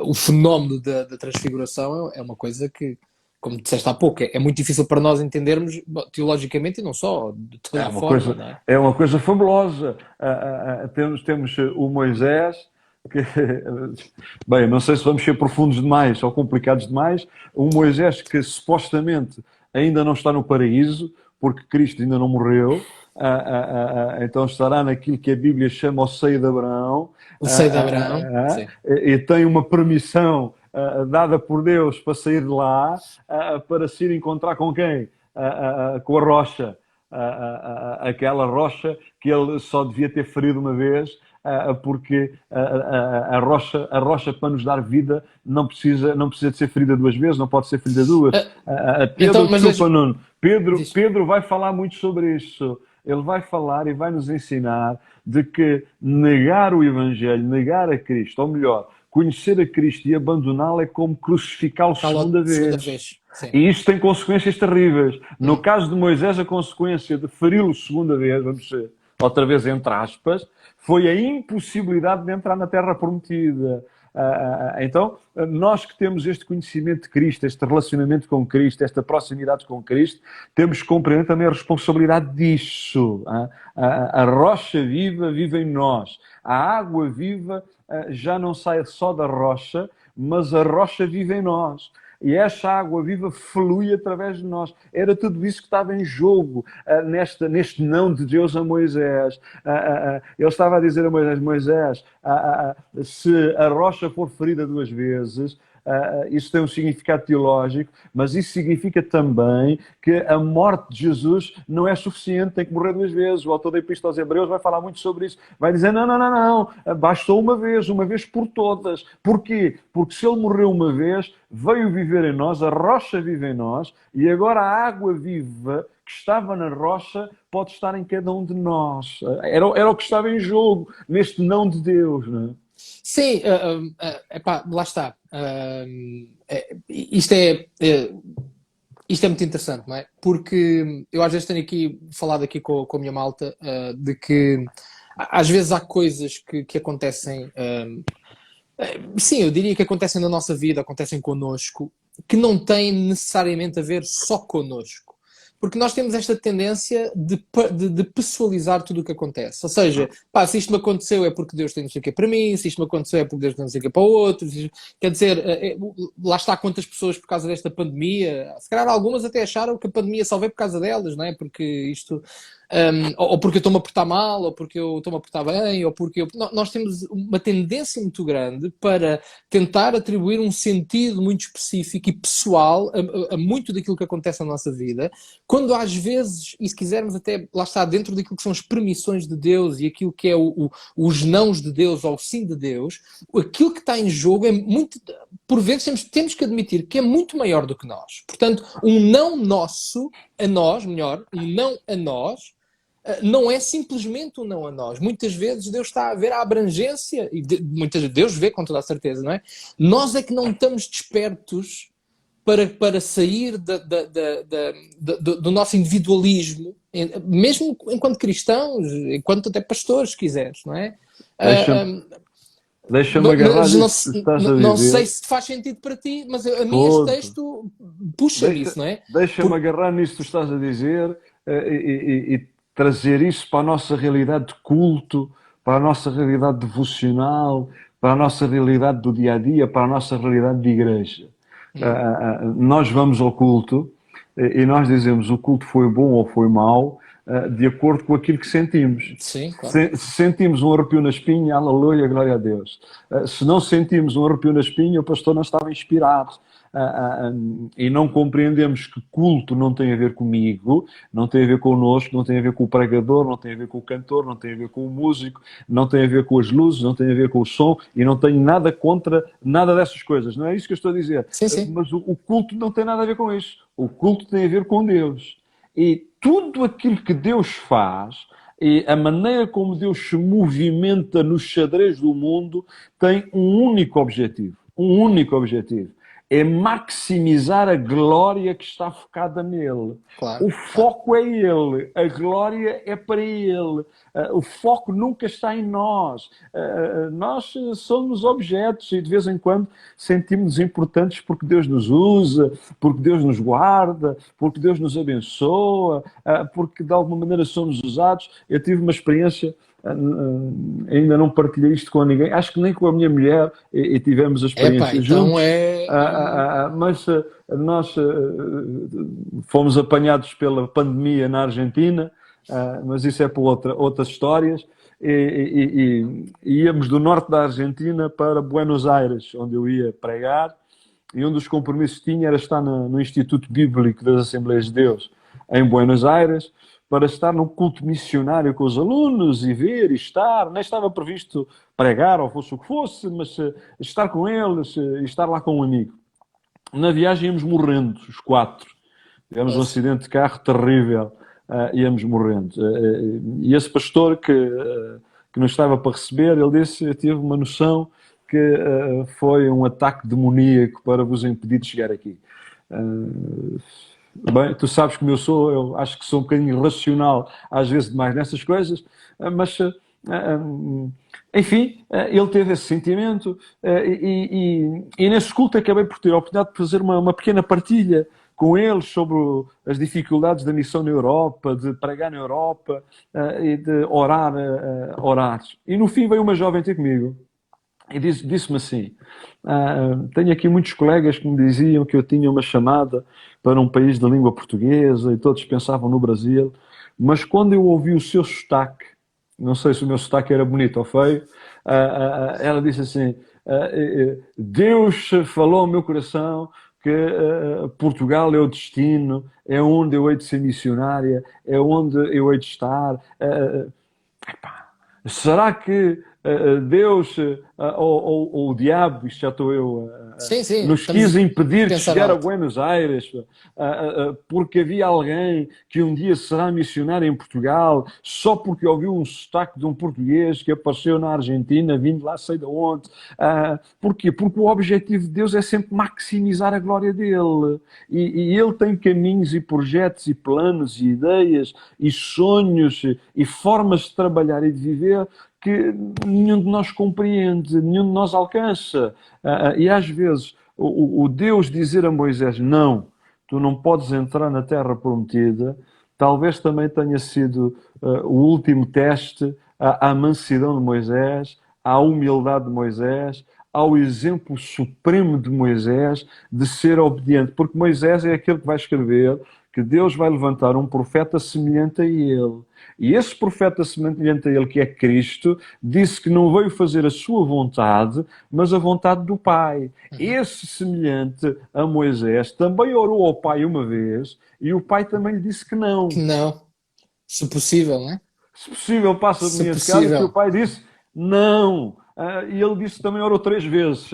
o fenómeno da transfiguração é uma coisa que, como disseste há pouco, é muito difícil para nós entendermos teologicamente e não só, de toda a forma, não é? É uma coisa fabulosa. Temos o Moisés, que, bem, não sei se vamos ser profundos demais ou complicados demais, um Moisés que supostamente ainda não está no paraíso, porque Cristo ainda não morreu, então estará naquilo que a Bíblia chama o seio de Abraão, O seio de Abraão, sim. e tem uma permissão dada por Deus para sair de lá, para se ir encontrar com quem? Com a rocha. Aquela rocha que ele só devia ter ferido uma vez, porque a rocha para nos dar vida não precisa de ser ferida 2 vezes, não pode ser ferida 2. Pedro vai falar muito sobre isso. Ele vai falar e vai nos ensinar de que negar o Evangelho, negar a Cristo, ou melhor, conhecer a Cristo e abandoná-lo é como crucificá-lo segunda vez. E isto tem consequências terríveis. No caso de Moisés, a consequência de feri-lo segunda vez, vamos ser outra vez entre aspas, foi a impossibilidade de entrar na terra prometida. Então, nós que temos este conhecimento de Cristo, este relacionamento com Cristo, esta proximidade com Cristo, temos que compreender também a responsabilidade disso. A rocha viva vive em nós. A água viva já não sai só da rocha, mas a rocha vive em nós. E essa água viva flui através de nós. Era tudo isso que estava em jogo neste não de Deus a Moisés. Ele estava a dizer a Moisés, Se a rocha for ferida 2 vezes, isso tem um significado teológico, mas isso significa também que a morte de Jesus não é suficiente, tem que morrer 2 vezes. O autor da Epístola aos Hebreus vai falar muito sobre isso. Vai dizer, não, bastou uma vez por todas. Porquê? Porque se ele morreu uma vez, veio viver em nós, a rocha vive em nós, e agora a água viva que estava na rocha pode estar em cada um de nós. Era o que estava em jogo, neste não de Deus, não é? Sim, epá, lá está. Isto é muito interessante, não é? Porque eu às vezes tenho falado aqui com a minha malta, de que às vezes há coisas que acontecem, sim, eu diria que acontecem na nossa vida, acontecem connosco, que não têm necessariamente a ver só connosco. Porque nós temos esta tendência de pessoalizar tudo o que acontece. Ou seja, pá, se isto me aconteceu é porque Deus tem não sei o que para mim, se isto me aconteceu é porque Deus tem não sei o que para o outro. Quer dizer, lá está quantas pessoas por causa desta pandemia, se calhar algumas até acharam que a pandemia só veio por causa delas, não é? Porque isto... ou porque eu estou-me a portar mal, ou porque eu estou-me a portar bem, ou porque eu... Nós temos uma tendência muito grande para tentar atribuir um sentido muito específico e pessoal a muito daquilo que acontece na nossa vida, quando às vezes, e se quisermos até, lá está, dentro daquilo que são as permissões de Deus e aquilo que é os nãos de Deus ou o sim de Deus, aquilo que está em jogo é muito... Por vezes temos que admitir que é muito maior do que nós. Portanto, um não nosso, a nós, melhor, um não a nós, não é simplesmente um não a nós. Muitas vezes Deus está a ver a abrangência, e muitas vezes Deus vê com toda a certeza, não é? Nós é que não estamos despertos para sair do nosso individualismo, mesmo enquanto cristãos, enquanto até pastores, se quiseres, não é? Deixa-me agarrar Mas nisso que estás a dizer. não sei se faz sentido para ti, mas a mim este texto puxa-me isso, não é? Deixa-me agarrar nisso que tu estás a dizer e trazer isso para a nossa realidade de culto, para a nossa realidade devocional, para a nossa realidade do dia-a-dia, para a nossa realidade de igreja. Nós vamos ao culto e nós dizemos o culto foi bom ou foi mau, de acordo com aquilo que sentimos. Sim, claro. Se sentimos um arrepio na espinha, aleluia, glória a Deus. Se não sentimos um arrepio na espinha, o pastor não estava inspirado. E não compreendemos que culto não tem a ver comigo, não tem a ver connosco, não tem a ver com o pregador, não tem a ver com o cantor, não tem a ver com o músico, não tem a ver com as luzes, não tem a ver com o som, e não tenho nada contra nada dessas coisas. Não é isso que eu estou a dizer. Sim, sim. Mas o culto não tem nada a ver com isso. O culto tem a ver com Deus. E tudo aquilo que Deus faz e a maneira como Deus se movimenta no xadrez do mundo tem um único objetivo. Um único objetivo. É maximizar a glória que está focada nele. Claro. O foco é ele, a glória é para ele. O foco nunca está em nós. Nós somos objetos e de vez em quando sentimos-nos importantes porque Deus nos usa, porque Deus nos guarda, porque Deus nos abençoa, porque de alguma maneira somos usados. Eu tive uma experiência... ainda não partilhei isto com ninguém, acho que nem com a minha mulher, e tivemos a experiência juntos. Mas nós fomos apanhados pela pandemia na Argentina, mas isso é para outras histórias, e íamos do norte da Argentina para Buenos Aires, onde eu ia pregar, e um dos compromissos que tinha era estar no Instituto Bíblico das Assembleias de Deus, em Buenos Aires, para estar num culto missionário com os alunos e ver e estar. Nem estava previsto pregar ou fosse o que fosse, mas estar com eles e estar lá com um amigo. Na viagem íamos morrendo, os 4. Tivemos um acidente de carro terrível, íamos morrendo. E esse pastor que nos estava para receber, ele disse, eu tive uma noção que foi um ataque demoníaco para vos impedir de chegar aqui. Bem, tu sabes como eu sou, eu acho que sou um bocadinho irracional, às vezes demais nessas coisas, mas, enfim, ele teve esse sentimento e nesse culto acabei por ter a oportunidade de fazer uma pequena partilha com eles sobre as dificuldades da missão na Europa, de pregar na Europa e de orar. E no fim veio uma jovem ter comigo e disse-me assim, tenho aqui muitos colegas que me diziam que eu tinha uma chamada para um país de língua portuguesa e todos pensavam no Brasil, mas quando eu ouvi o seu sotaque, não sei se o meu sotaque era bonito ou feio, Ela disse assim, Deus falou ao meu coração que Portugal é o destino, é onde eu hei de ser missionária, é onde eu hei de estar. Será que Deus ou o diabo, isto já estou eu, Sim, sim, nos estamos quis a impedir de pensar chegar a alto. Buenos Aires, porque havia alguém que um dia será missionário em Portugal, só porque ouviu um sotaque de um português que apareceu na Argentina, vindo lá sei de onde. Porquê? Porque o objetivo de Deus é sempre maximizar a glória dele. E ele tem caminhos e projetos e planos e ideias e sonhos e formas de trabalhar e de viver que nenhum de nós compreende, nenhum de nós alcança. E às vezes o Deus dizer a Moisés, não, tu não podes entrar na terra prometida, talvez também tenha sido o último teste à mansidão de Moisés, à humildade de Moisés, ao exemplo supremo de Moisés de ser obediente. Porque Moisés é aquele que vai escrever que Deus vai levantar um profeta semelhante a ele. E esse profeta semelhante a ele, que é Cristo, disse que não veio fazer a sua vontade, mas a vontade do Pai. Esse semelhante a Moisés também orou ao Pai uma vez e o Pai também lhe disse que Que não. não, se possível, não é? Se possível, passa de Se mim esse cálice, que o possível. Pai disse não. E ele disse também, orou 3 vezes,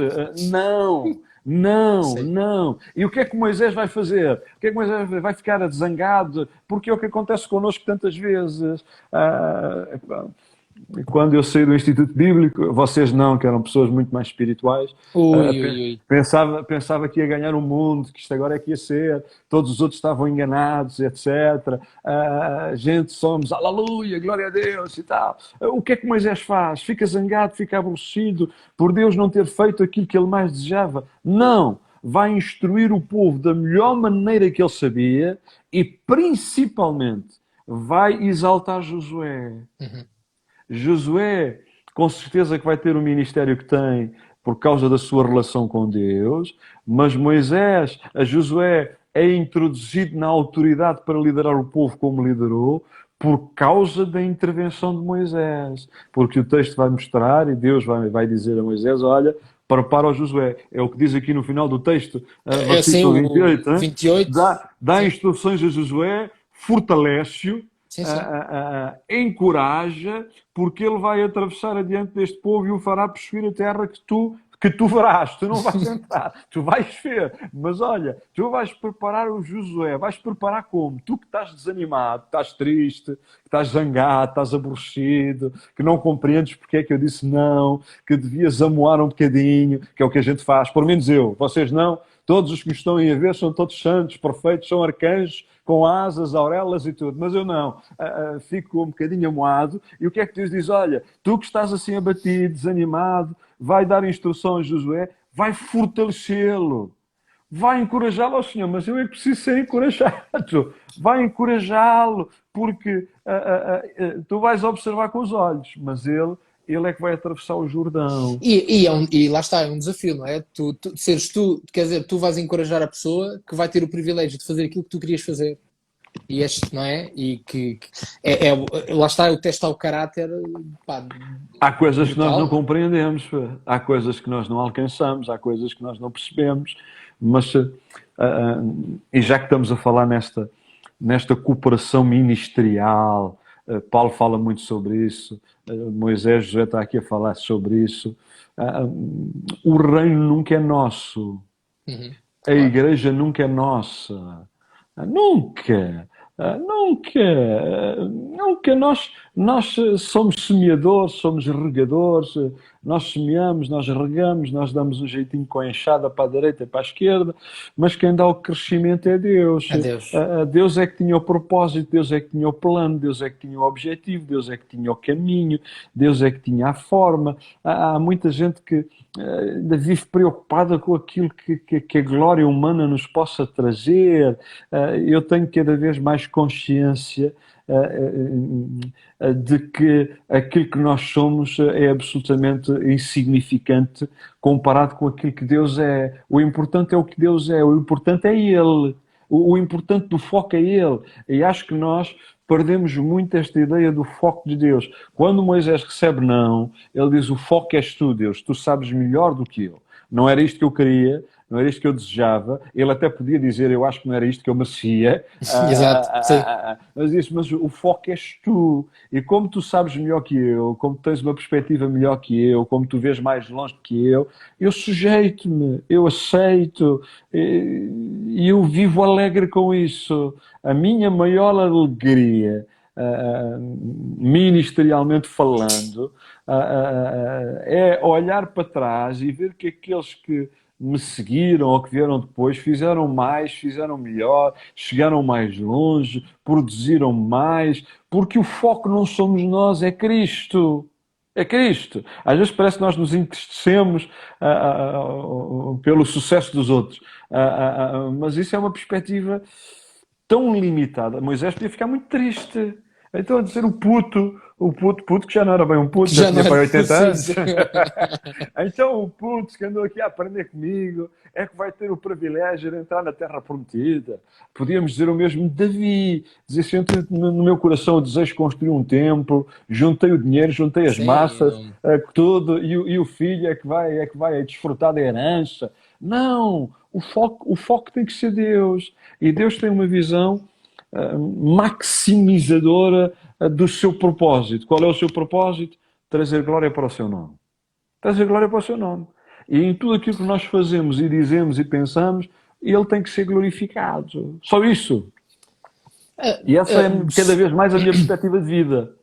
não. Não, Sim. não. E o que é que Moisés vai fazer? O que é que Moisés vai fazer? Vai ficar zangado? Porque é o que acontece connosco tantas vezes. Epá, quando eu saí do Instituto Bíblico, vocês não, que eram pessoas muito mais espirituais, Ui, ui, ui. pensava que ia ganhar o mundo, que isto agora é que ia ser, todos os outros estavam enganados, etc. Gente, somos aleluia, glória a Deus e tal. O que é que Moisés faz? Fica zangado, fica aborrecido por Deus não ter feito aquilo que ele mais desejava? Não! Vai instruir o povo da melhor maneira que ele sabia e, principalmente, vai exaltar Josué. Uhum. Josué, com certeza que vai ter o ministério que tem por causa da sua relação com Deus, mas Moisés, a Josué, é introduzido na autoridade para liderar o povo como liderou, por causa da intervenção de Moisés. Porque o texto vai mostrar, e Deus vai dizer a Moisés, olha, prepara o Josué. É o que diz aqui no final do texto, É assim versículo o 28, né? 28? Dá Sim, instruções a Josué, fortalece-o, sim, sim. encoraja, porque ele vai atravessar adiante deste povo e o fará possuir a terra que tu verás. Tu não vais entrar, tu vais ver. Mas olha, tu vais preparar o Josué. Vais preparar como? Tu que estás desanimado, estás triste, estás zangado, estás aborrecido, que não compreendes porque é que eu disse não, que devias amoar um bocadinho, que é o que a gente faz. Por menos eu, vocês não. Todos os que me estão a ver são todos santos, perfeitos, são arcanjos, com asas, aurelas e tudo. Mas eu não. Fico um bocadinho amoado. E o que é que Deus diz? Olha, tu que estás assim abatido, desanimado, vai dar instrução a Josué, vai fortalecê-lo. Vai encorajá-lo ao Senhor, mas eu é que preciso ser encorajado. Vai encorajá-lo, porque tu vais observar com os olhos, mas ele é que vai atravessar o Jordão. E lá está, é um desafio, não é? Seres tu, quer dizer, tu vais encorajar a pessoa que vai ter o privilégio de fazer aquilo que tu querias fazer. E este, não é? E lá está, é o teste ao caráter, pá, Há coisas que nós não brutal. compreendemos, há coisas que nós não alcançamos, há coisas que nós não percebemos, mas, e já que estamos a falar nesta cooperação ministerial, Paulo fala muito sobre isso, Moisés José está aqui a falar sobre isso, o reino nunca é nosso, Uhum, a claro. igreja nunca é nossa. Nunca. Nunca. Nós somos semeadores, somos regadores, nós semeamos, nós regamos, nós damos um jeitinho com a enxada para a direita e para a esquerda, mas quem dá o crescimento é Deus. Adeus. Deus é que tinha o propósito, Deus é que tinha o plano, Deus é que tinha o objetivo, Deus é que tinha o caminho, Deus é que tinha a forma. Há muita gente que ainda vive preocupada com aquilo que a glória humana nos possa trazer. Eu tenho cada vez mais consciência de que aquilo que nós somos é absolutamente insignificante comparado com aquilo que Deus é. O importante é o que Deus é, o importante é Ele. O importante do foco é Ele. E acho que nós perdemos muito esta ideia do foco de Deus. Quando Moisés recebe não, ele diz: o foco és tu, Deus, tu sabes melhor do que eu. Não era isto que eu queria, não era isto que eu desejava. Ele até podia dizer: eu acho que não era isto que eu merecia. Exato, sim. Mas disse: mas o foco és tu. E como tu sabes melhor que eu, como tens uma perspectiva melhor que eu, como tu vês mais longe que eu sujeito-me, eu aceito e eu vivo alegre com isso. A minha maior alegria, ministerialmente falando, é olhar para trás e ver que aqueles que me seguiram ou que vieram depois fizeram mais, fizeram melhor, chegaram mais longe, produziram mais, porque o foco não somos nós, é Cristo. É Cristo. Às vezes parece que nós nos entristecemos pelo sucesso dos outros, mas isso é uma perspectiva tão limitada. Moisés podia ficar muito triste. Então, a dizer puto, que já não era bem um puto, já Já não tinha para era 80 anos. preciso. Então, o puto que andou aqui a aprender comigo é que vai ter o privilégio de entrar na Terra Prometida. Podíamos dizer o mesmo de Davi. Dizer assim: no meu coração eu desejo construir um templo, juntei o dinheiro, juntei as Sim, massas, tudo, e o filho é que vai desfrutar da herança. Não! O foco tem que ser Deus. E Deus tem uma visão maximizadora do seu propósito. Qual é o seu propósito? Trazer glória para o seu nome. Trazer glória para o seu nome. E em tudo aquilo que nós fazemos e dizemos e pensamos, ele tem que ser glorificado. Só isso. E essa é cada vez mais a minha perspectiva de vida.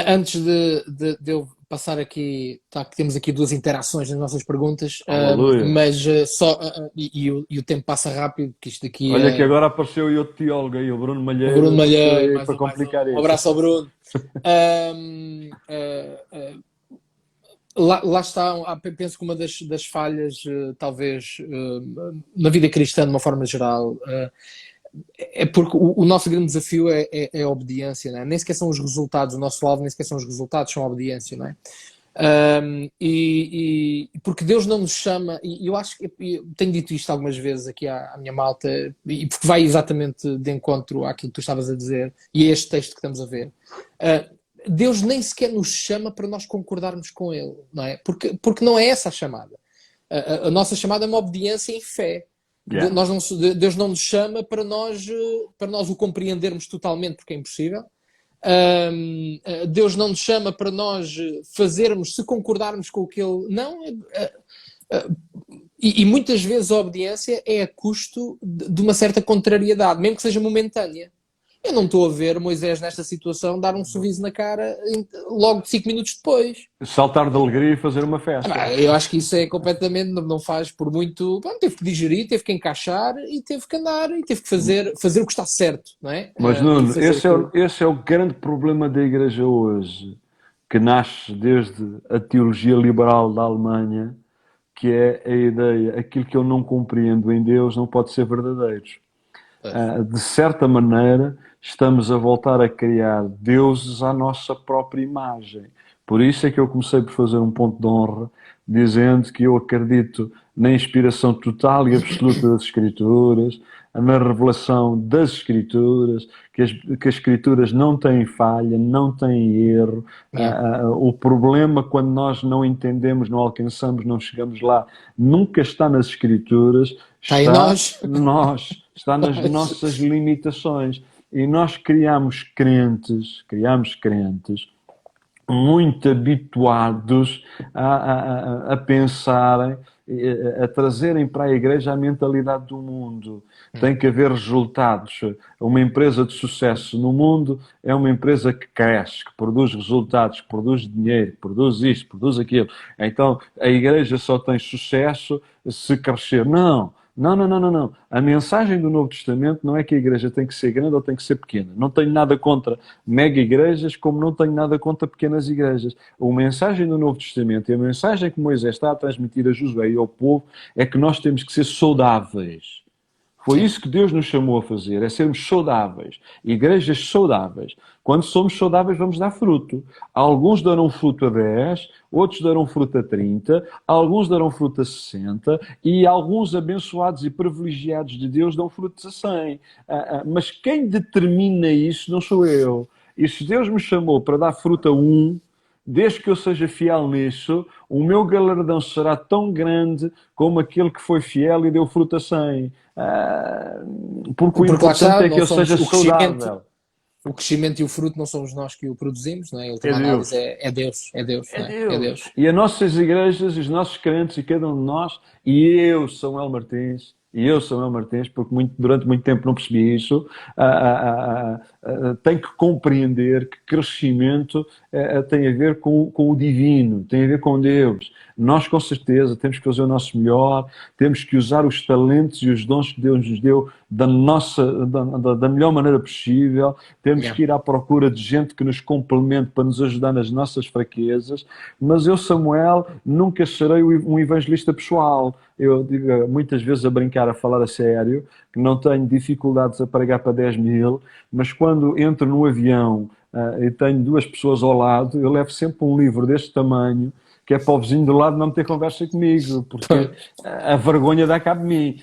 Antes de eu passar aqui, tá, que temos aqui duas interações nas nossas perguntas, mas e o tempo passa rápido, que isto aqui Olha que agora apareceu aí outro teólogo aí, o Bruno Malheiro. O Bruno Malheiro, para complicar isso. Um abraço ao Bruno. Lá está, penso que uma das falhas, talvez, na vida cristã, de uma forma geral, é porque o nosso grande desafio é a obediência, não é? Nem sequer são os resultados, o nosso alvo nem sequer são os resultados, são a obediência, não é? Porque Deus não nos chama, e eu acho que tenho dito isto algumas vezes aqui à minha malta, e porque vai exatamente de encontro àquilo que tu estavas a dizer, e a este texto que estamos a ver. Deus nem sequer nos chama para nós concordarmos com Ele, não é? Porque não é essa a chamada. A nossa chamada é uma obediência em fé. Yeah. Deus não nos chama para nós o compreendermos totalmente, porque é impossível. Deus não nos chama para nós fazermos, se concordarmos com o que Ele... Não. E muitas vezes a obediência é a custo de uma certa contrariedade, mesmo que seja momentânea. Eu não estou a ver Moisés nesta situação dar um sorriso na cara logo 5 minutos depois. Saltar de alegria e fazer uma festa. Eu acho que isso é completamente... Não faz por muito... Bom, teve que digerir, teve que encaixar e teve que andar e teve que fazer o que está certo, não é? Mas Nuno, esse é o grande problema da Igreja hoje, que nasce desde a teologia liberal da Alemanha, que é a ideia, aquilo que eu não compreendo em Deus não pode ser verdadeiro. De certa maneira, estamos a voltar a criar deuses à nossa própria imagem. Por isso é que eu comecei por fazer um ponto de honra, dizendo que eu acredito na inspiração total e absoluta das Escrituras, na revelação das Escrituras, que as Escrituras não têm falha, não têm erro. O problema, quando nós não entendemos, não alcançamos, não chegamos lá, nunca está nas Escrituras, está em nós, está nas nossas limitações. E nós criamos crentes muito habituados a pensarem, a trazerem para a igreja a mentalidade do mundo. Tem que haver resultados. Uma empresa de sucesso no mundo é uma empresa que cresce, que produz resultados, que produz dinheiro, que produz isto, que produz aquilo. Então, a igreja só tem sucesso se crescer. Não. A mensagem do Novo Testamento não é que a igreja tem que ser grande ou tem que ser pequena. Não tenho nada contra mega igrejas, como não tenho nada contra pequenas igrejas. A mensagem do Novo Testamento e a mensagem que Moisés está a transmitir a Josué e ao povo é que nós temos que ser saudáveis. Foi Sim. isso que Deus nos chamou a fazer, é sermos saudáveis, igrejas saudáveis. Quando somos saudáveis, vamos dar fruto. Alguns darão fruto a 10, outros darão fruto a 30, alguns darão fruto a 60 e alguns abençoados e privilegiados de Deus dão frutos a 100. Mas quem determina isso não sou eu. E se Deus me chamou para dar fruto a 1, desde que eu seja fiel nisso, o meu galardão será tão grande como aquele que foi fiel e deu fruto a 100. Porque o Porque lá importante está, é que não eu somos seja saudável. o crescimento e o fruto não somos nós que o produzimos, não é? Em É última análise Deus. é Deus, é Deus, É não é? É Deus. Deus. E as nossas igrejas, os nossos crentes e cada um de nós, e eu, Samuel Martins, porque durante muito tempo não percebi isso, tenho que compreender que crescimento tem a ver com o divino, tem a ver com Deus. Nós, com certeza, temos que fazer o nosso melhor, temos que usar os talentos e os dons que Deus nos deu da melhor maneira possível, temos Yeah. que ir à procura de gente que nos complemente para nos ajudar nas nossas fraquezas, mas eu, Samuel, nunca serei um evangelista pessoal. Eu digo muitas vezes a brincar, a falar a sério, que não tenho dificuldades a pregar para 10 mil, mas quando entro no avião e tenho 2 pessoas ao lado, eu levo sempre um livro deste tamanho, que é para o vizinho do lado não ter conversa comigo, porque Pois. a vergonha dá cabo de mim.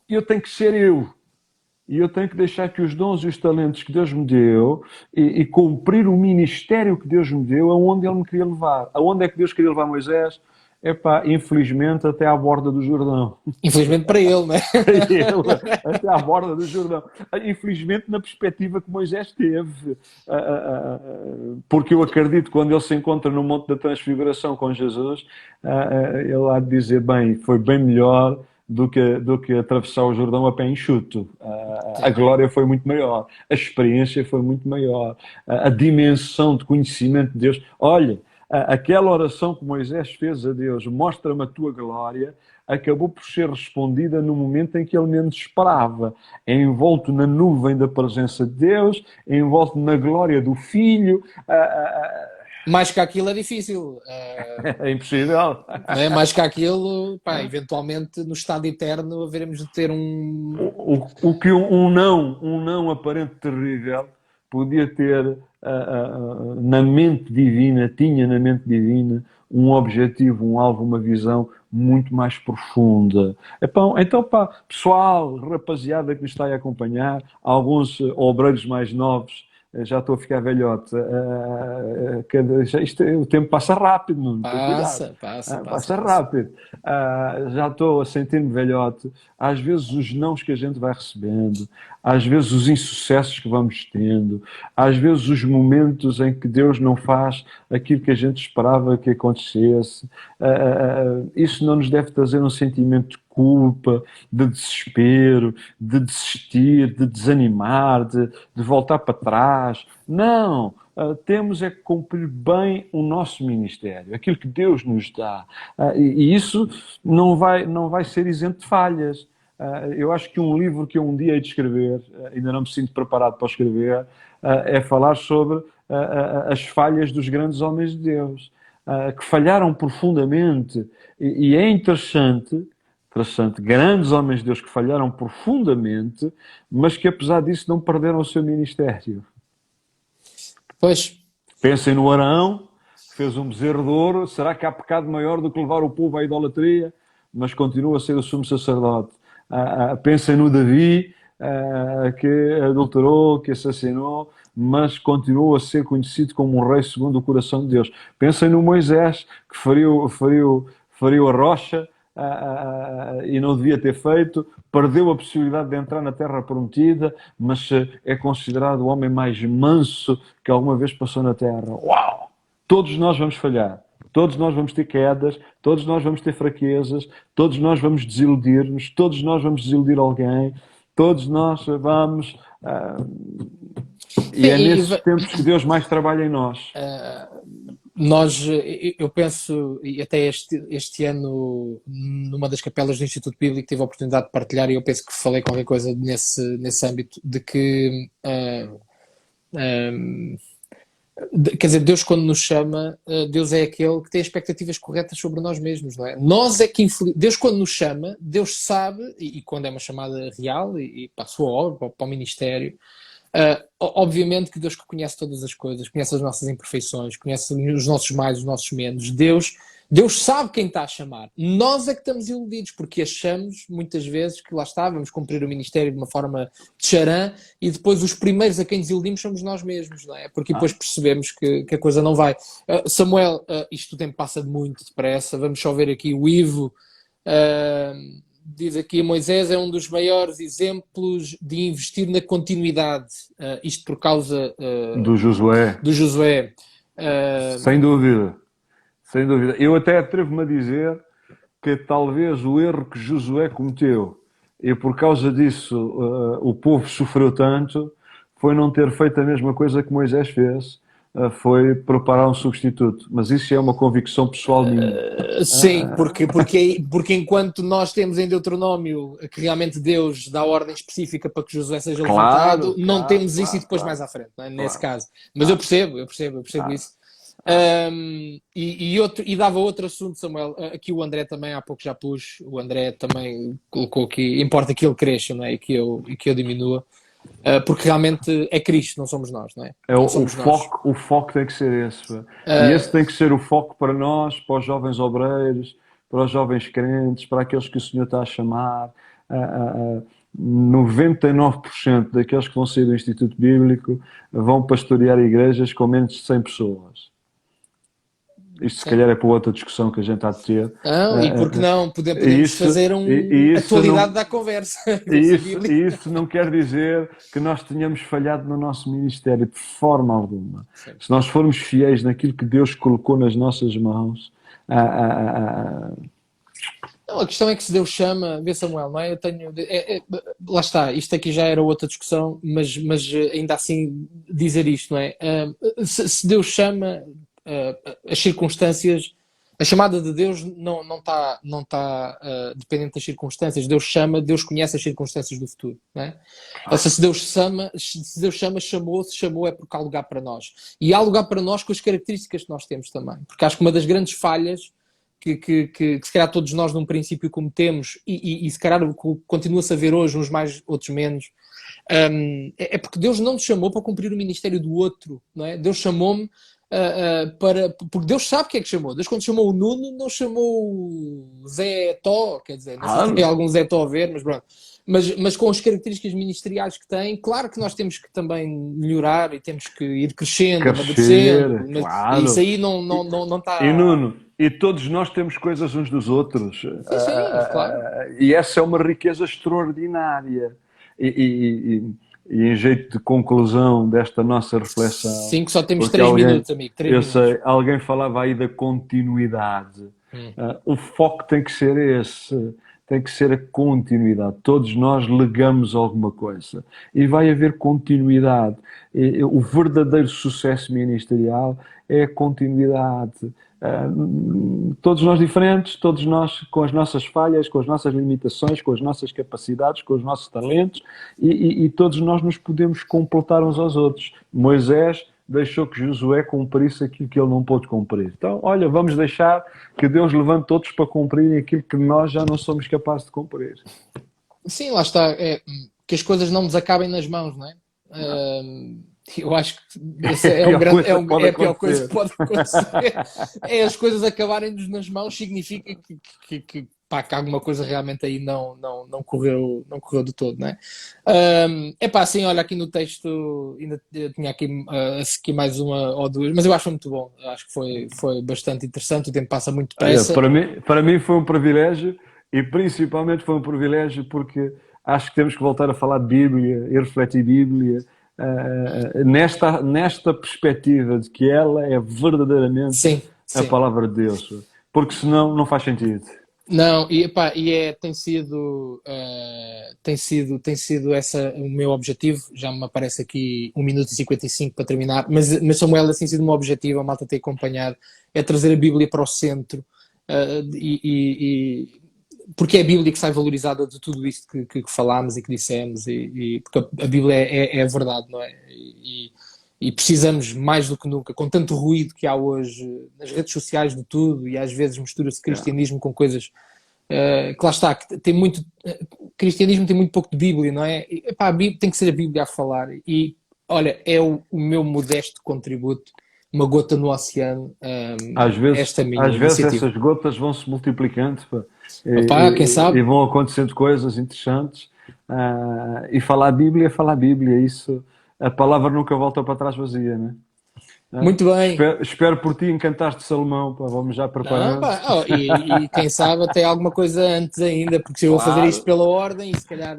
Eu tenho que ser eu. E eu tenho que deixar que os dons e os talentos que Deus me deu e cumprir o ministério que Deus me deu aonde Ele me queria levar. Aonde é que Deus queria levar Moisés? Epá, infelizmente até à borda do Jordão. Infelizmente para ele, não é? Para ele, até à borda do Jordão. Infelizmente na perspectiva que Moisés teve. Porque eu acredito que quando ele se encontra no Monte da Transfiguração com Jesus, ele há de dizer, bem, foi bem melhor do que atravessar o Jordão a pé enxuto. A Sim. glória foi muito maior, a experiência foi muito maior, a dimensão de conhecimento de Deus. Olha, aquela oração que Moisés fez a Deus, mostra-me a tua glória, acabou por ser respondida no momento em que ele menos esperava, envolto na nuvem da presença de Deus, envolto na glória do Filho. Mais que aquilo é difícil. É impossível. Não é? Mais que aquilo, pá, eventualmente no estado eterno haveremos de ter um. O que um não aparente terrível podia ter na mente divina, tinha na mente divina um objetivo, um alvo, uma visão muito mais profunda. Então, pá, pessoal, rapaziada que nos está a acompanhar, alguns obreiros mais novos, já estou a ficar velhote. O tempo passa rápido, não tem cuidado. Passa, passa, passa, Passa passa. rápido. Já estou a sentir-me velhote. Às vezes os nãos que a gente vai recebendo, às vezes os insucessos que vamos tendo, às vezes os momentos em que Deus não faz aquilo que a gente esperava que acontecesse. Isso não nos deve trazer um sentimento de culpa, de desespero, de desistir, de desanimar, de voltar para trás. Não! Temos é que cumprir bem o nosso ministério, aquilo que Deus nos dá. E isso não vai ser isento de falhas. Eu acho que um livro que eu um dia hei de escrever, ainda não me sinto preparado para escrever, é falar sobre as falhas dos grandes homens de Deus, que falharam profundamente. E é interessante, grandes homens de Deus que falharam profundamente, mas que apesar disso não perderam o seu ministério. Pois, Pensem no Arão, que fez um bezerro de ouro. Será que há pecado maior do que levar o povo à idolatria? Mas continua a ser o sumo sacerdote. Pensem no Davi, que adulterou, que assassinou, mas continuou a ser conhecido como um rei segundo o coração de Deus. Pensem no Moisés, que feriu a rocha, e não devia ter feito, perdeu a possibilidade de entrar na terra prometida, mas é considerado o homem mais manso que alguma vez passou na terra. Uau! Todos nós vamos falhar, todos nós vamos ter quedas, todos nós vamos ter fraquezas, todos nós vamos desiludir-nos, todos nós vamos desiludir alguém, todos nós vamos... sim, e é nesses tempos que Deus mais trabalha em nós. nós, eu penso, e até este ano, numa das capelas do Instituto Bíblico, tive a oportunidade de partilhar, e eu penso que falei qualquer coisa nesse âmbito, de que Quer dizer, Deus quando nos chama, Deus é aquele que tem expectativas corretas sobre nós mesmos, não é? Nós é que, Deus quando nos chama, Deus sabe, e quando é uma chamada real, e para a sua obra, para o ministério, obviamente que Deus que conhece todas as coisas, conhece as nossas imperfeições, conhece os nossos mais, os nossos menos. Deus sabe quem está a chamar. Nós é que estamos iludidos, porque achamos, muitas vezes, que lá está, vamos cumprir o ministério de uma forma de charã, e depois os primeiros a quem nos iludimos somos nós mesmos, não é? Porque depois percebemos que a coisa não vai. Samuel, isto o tempo passa muito depressa, vamos só ver aqui o Ivo. Diz aqui, Moisés é um dos maiores exemplos de investir na continuidade. Isto por causa Do Josué. do Josué. Sem dúvida. Sem dúvida. Eu até atrevo-me a dizer que talvez o erro que Josué cometeu, e por causa disso o povo sofreu tanto, foi não ter feito a mesma coisa que Moisés fez, foi preparar um substituto. Mas isso é uma convicção pessoal minha. Sim, porque enquanto nós temos em Deuteronômio que realmente Deus dá ordem específica para que Josué seja levantado, não temos isso e depois mais à frente, não é? Nesse caso. Mas eu percebo isso. E dava outro assunto, Samuel. Aqui o André também, há pouco já pus, o André também colocou que importa que ele cresça, não é? E que eu diminua, porque realmente é Cristo, não somos nós, não é? O foco tem que ser esse. E esse tem que ser o foco para nós, para os jovens obreiros, para os jovens crentes, para aqueles que o Senhor está a chamar. 99% daqueles que vão sair do Instituto Bíblico vão pastorear igrejas com menos de 100 pessoas. Isto, se calhar, é para outra discussão que a gente há de ter. E porque não? Podemos fazer atualidade da conversa. Isso não quer dizer que nós tenhamos falhado no nosso ministério, de forma alguma. Sim. Se nós formos fiéis naquilo que Deus colocou nas nossas mãos... Não, a questão é que se Deus chama, vê Samuel, não é? Lá está, isto aqui já era outra discussão, mas ainda assim dizer isto, não é? Se Deus chama... as circunstâncias, a chamada de Deus não está dependente das circunstâncias. Deus chama, Deus conhece as circunstâncias do futuro, não é? Ou seja, se Deus chama, chamou é porque há lugar para nós. E há lugar para nós com as características que nós temos também. Porque acho que uma das grandes falhas que se calhar todos nós num princípio cometemos e se calhar continua-se a ver hoje, uns mais, outros menos, é porque Deus não nos chamou para cumprir o ministério do outro, não é? Deus chamou-me porque Deus sabe quem é que chamou. Deus, quando chamou o Nuno, não chamou o Zé Tó, quer dizer, não sei se tem algum Zé Tó a ver, mas pronto. Mas com as características ministeriais que tem, claro que nós temos que também melhorar e temos que ir crescendo, amadurecendo, mas claro. Isso aí não está... E Nuno, e todos nós temos coisas uns dos outros. Sim, claro. E essa é uma riqueza extraordinária. E em jeito de conclusão desta nossa reflexão... Sim, que só temos 3 minutos, amigo. 3 minutos. Sei, alguém falava aí da continuidade. O foco tem que ser esse. Tem que ser a continuidade. Todos nós legamos alguma coisa. E vai haver continuidade. O verdadeiro sucesso ministerial é a continuidade. Todos nós diferentes, todos nós com as nossas falhas, com as nossas limitações, com as nossas capacidades, com os nossos talentos, e todos nós nos podemos completar uns aos outros. Moisés deixou que Josué cumprisse aquilo que ele não pôde cumprir. Então, olha, vamos deixar que Deus levante todos para cumprirem aquilo que nós já não somos capazes de cumprir. Sim, lá está. Que as coisas não nos acabem nas mãos, não é? Eu acho que essa é a pior coisa que pode acontecer. As coisas acabarem-nos nas mãos significa que alguma coisa realmente aí não correu de todo, não é? Assim, olha, aqui no texto ainda tinha aqui mais uma ou duas, mas eu acho muito bom. Eu acho que foi bastante interessante, o tempo passa muito depressa. Para mim foi um privilégio, e principalmente foi um privilégio porque acho que temos que voltar a falar de Bíblia e refletir Bíblia nesta perspectiva de que ela é verdadeiramente a palavra de Deus, porque senão não faz sentido. Não, tem sido essa o meu objetivo. Já me aparece aqui 1 minuto e 55 para terminar, mas Samuel, assim, sido o meu objetivo, a malta ter acompanhado, é trazer a Bíblia para o centro, porque é a Bíblia que sai valorizada de tudo isto que falámos e que dissemos, porque a Bíblia é a verdade, não é? e precisamos mais do que nunca, com tanto ruído que há hoje nas redes sociais de tudo, e às vezes mistura-se Yeah. cristianismo com coisas que lá está, que tem muito. Cristianismo tem muito pouco de Bíblia, não é? E, epá, a Bíblia, tem que ser a Bíblia a falar. E olha, é o meu modesto contributo, uma gota no oceano, esta minha Às vezes iniciativa. essas gotas vão se multiplicando, pá, Opá, quem e sabe? vão acontecendo coisas interessantes. E falar a Bíblia é falar a Bíblia, isso, a palavra nunca volta para trás vazia, né? Muito bem. Espero por ti encantaste Salomão, pá, vamos já Não, preparando. pá, e quem sabe até alguma coisa antes ainda, porque se eu vou fazer isto Claro, pela ordem, e se calhar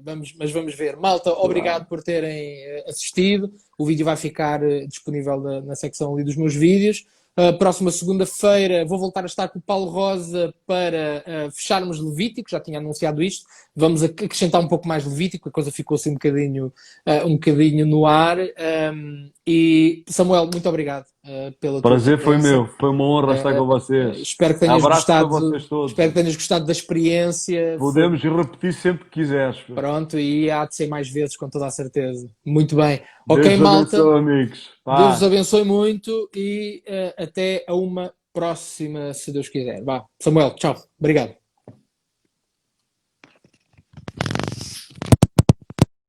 vamos ver. Malta, obrigado claro. por terem assistido. O vídeo vai ficar disponível na secção ali dos meus vídeos. Próxima segunda-feira vou voltar a estar com o Paulo Rosa para fecharmos Levítico, já tinha anunciado isto. Vamos acrescentar um pouco mais Levítico, a coisa ficou assim um bocadinho no ar. E Samuel, muito obrigado pela tua Prazer foi presença. meu, foi uma honra estar com vocês. Espero que tenhas Abraço para gostado, vocês todos. espero que tenhas gostado da experiência. Podemos repetir sempre que quiseres. Pronto, e há de ser mais vezes, com toda a certeza. Muito bem. Ok, Deus malta. abençoe, amigos. Deus vos Paz. abençoe muito e até a uma próxima, se Deus quiser. Vá, Samuel, tchau. Obrigado.